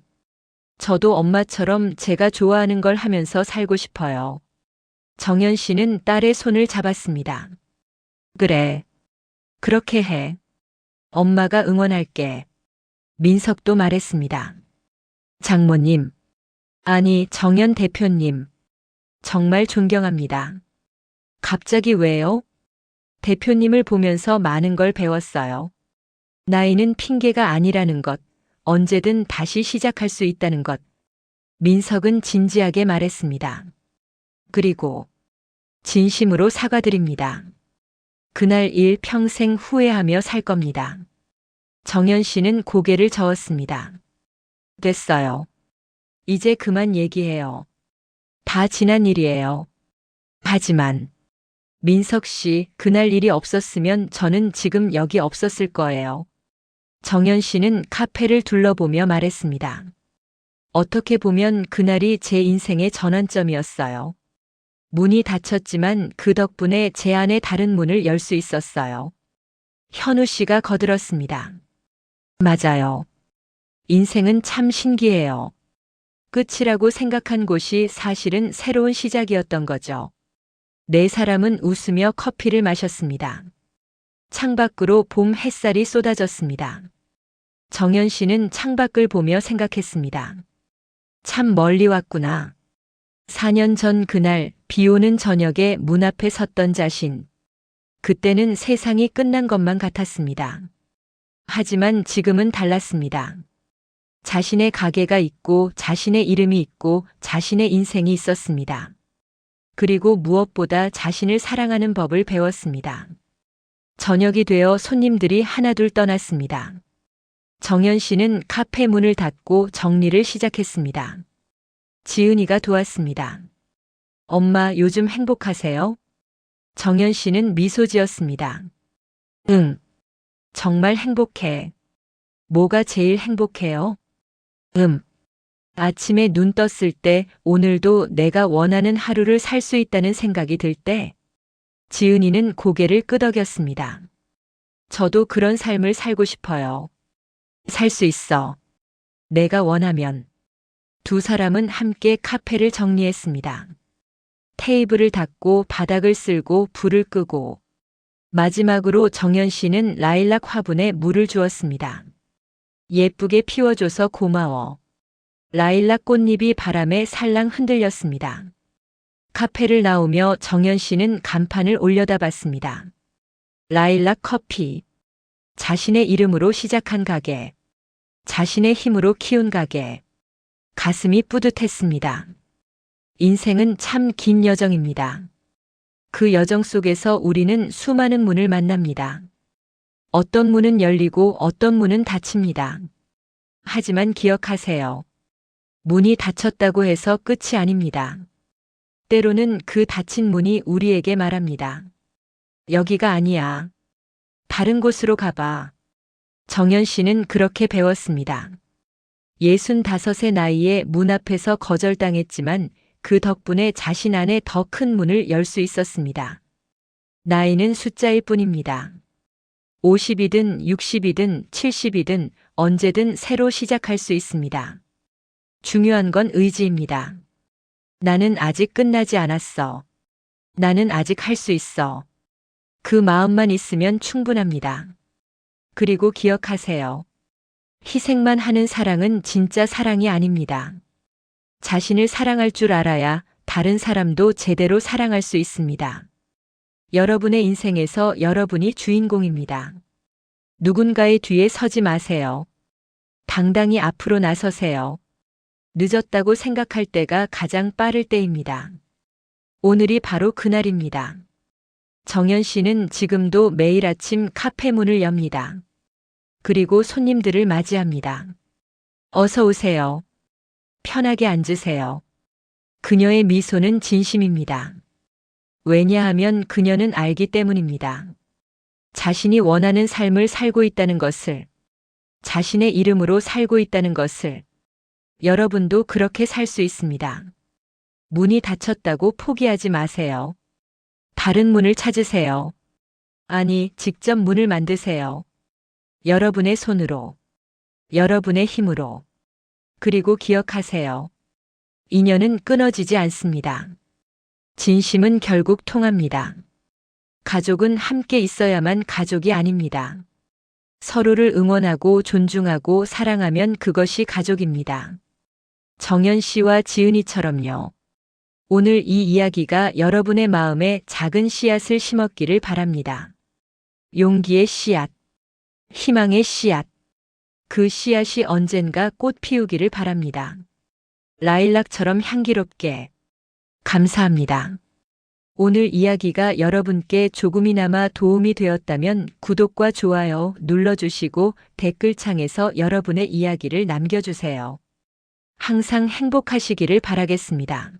저도 엄마처럼 제가 좋아하는 걸 하면서 살고 싶어요. 정연 씨는 딸의 손을 잡았습니다. 그래. 그렇게 해. 엄마가 응원할게. 민석도 말했습니다. 장모님. 아니, 정연 대표님. 정말 존경합니다. 갑자기 왜요? 대표님을 보면서 많은 걸 배웠어요. 나이는 핑계가 아니라는 것, 언제든 다시 시작할 수 있다는 것. 민석은 진지하게 말했습니다. 그리고 진심으로 사과드립니다. 그날 일 평생 후회하며 살 겁니다. 정연 씨는 고개를 저었습니다. 됐어요. 이제 그만 얘기해요. 다 지난 일이에요. 하지만 민석 씨, 그날 일이 없었으면 저는 지금 여기 없었을 거예요. 정연 씨는 카페를 둘러보며 말했습니다. 어떻게 보면 그날이 제 인생의 전환점이었어요. 문이 닫혔지만 그 덕분에 제 안에 다른 문을 열 수 있었어요. 현우 씨가 거들었습니다. 맞아요. 인생은 참 신기해요. 끝이라고 생각한 곳이 사실은 새로운 시작이었던 거죠. 네 사람은 웃으며 커피를 마셨습니다. 창밖으로 봄 햇살이 쏟아졌습니다. 정연 씨는 창밖을 보며 생각했습니다. 참 멀리 왔구나. 4년 전 그날 비 오는 저녁에 문 앞에 섰던 자신. 그때는 세상이 끝난 것만 같았습니다. 하지만 지금은 달랐습니다. 자신의 가게가 있고 자신의 이름이 있고 자신의 인생이 있었습니다. 그리고 무엇보다 자신을 사랑하는 법을 배웠습니다. 저녁이 되어 손님들이 하나둘 떠났습니다. 정연 씨는 카페 문을 닫고 정리를 시작했습니다. 지은이가 도왔습니다. 엄마, 요즘 행복하세요? 정연 씨는 미소 지었습니다. 응. 정말 행복해. 뭐가 제일 행복해요? 아침에 눈 떴을 때, 오늘도 내가 원하는 하루를 살 수 있다는 생각이 들 때. 지은이는 고개를 끄덕였습니다. 저도 그런 삶을 살고 싶어요. 살 수 있어. 내가 원하면. 두 사람은 함께 카페를 정리했습니다. 테이블을 닦고 바닥을 쓸고 불을 끄고 마지막으로 정연 씨는 라일락 화분에 물을 주었습니다. 예쁘게 피워줘서 고마워. 라일락 꽃잎이 바람에 살랑 흔들렸습니다. 카페를 나오며 정연 씨는 간판을 올려다 봤습니다. 라일락 커피. 자신의 이름으로 시작한 가게. 자신의 힘으로 키운 가게. 가슴이 뿌듯했습니다. 인생은 참 긴 여정입니다. 그 여정 속에서 우리는 수많은 문을 만납니다. 어떤 문은 열리고 어떤 문은 닫힙니다. 하지만 기억하세요. 문이 닫혔다고 해서 끝이 아닙니다. 때로는 그 닫힌 문이 우리에게 말합니다. 여기가 아니야. 다른 곳으로 가봐. 정연 씨는 그렇게 배웠습니다. 65의 나이에 문 앞에서 거절당했지만 그 덕분에 자신 안에 더 큰 문을 열 수 있었습니다. 나이는 숫자일 뿐입니다. 50이든 60이든 70이든 언제든 새로 시작할 수 있습니다. 중요한 건 의지입니다. 나는 아직 끝나지 않았어. 나는 아직 할 수 있어. 그 마음만 있으면 충분합니다. 그리고 기억하세요. 희생만 하는 사랑은 진짜 사랑이 아닙니다. 자신을 사랑할 줄 알아야 다른 사람도 제대로 사랑할 수 있습니다. 여러분의 인생에서 여러분이 주인공입니다. 누군가의 뒤에 서지 마세요. 당당히 앞으로 나서세요. 늦었다고 생각할 때가 가장 빠를 때입니다. 오늘이 바로 그날입니다. 정연 씨는 지금도 매일 아침 카페 문을 엽니다. 그리고 손님들을 맞이합니다. 어서 오세요. 편하게 앉으세요. 그녀의 미소는 진심입니다. 왜냐하면 그녀는 알기 때문입니다. 자신이 원하는 삶을 살고 있다는 것을, 자신의 이름으로 살고 있다는 것을, 여러분도 그렇게 살 수 있습니다. 문이 닫혔다고 포기하지 마세요. 다른 문을 찾으세요. 아니, 직접 문을 만드세요. 여러분의 손으로, 여러분의 힘으로. 그리고 기억하세요. 인연은 끊어지지 않습니다. 진심은 결국 통합니다. 가족은 함께 있어야만 가족이 아닙니다. 서로를 응원하고 존중하고 사랑하면 그것이 가족입니다. 정연 씨와 지은이처럼요. 오늘 이 이야기가 여러분의 마음에 작은 씨앗을 심었기를 바랍니다. 용기의 씨앗, 희망의 씨앗, 그 씨앗이 언젠가 꽃 피우기를 바랍니다. 라일락처럼 향기롭게. 감사합니다. 오늘 이야기가 여러분께 조금이나마 도움이 되었다면 구독과 좋아요 눌러주시고 댓글창에서 여러분의 이야기를 남겨주세요. 항상 행복하시기를 바라겠습니다.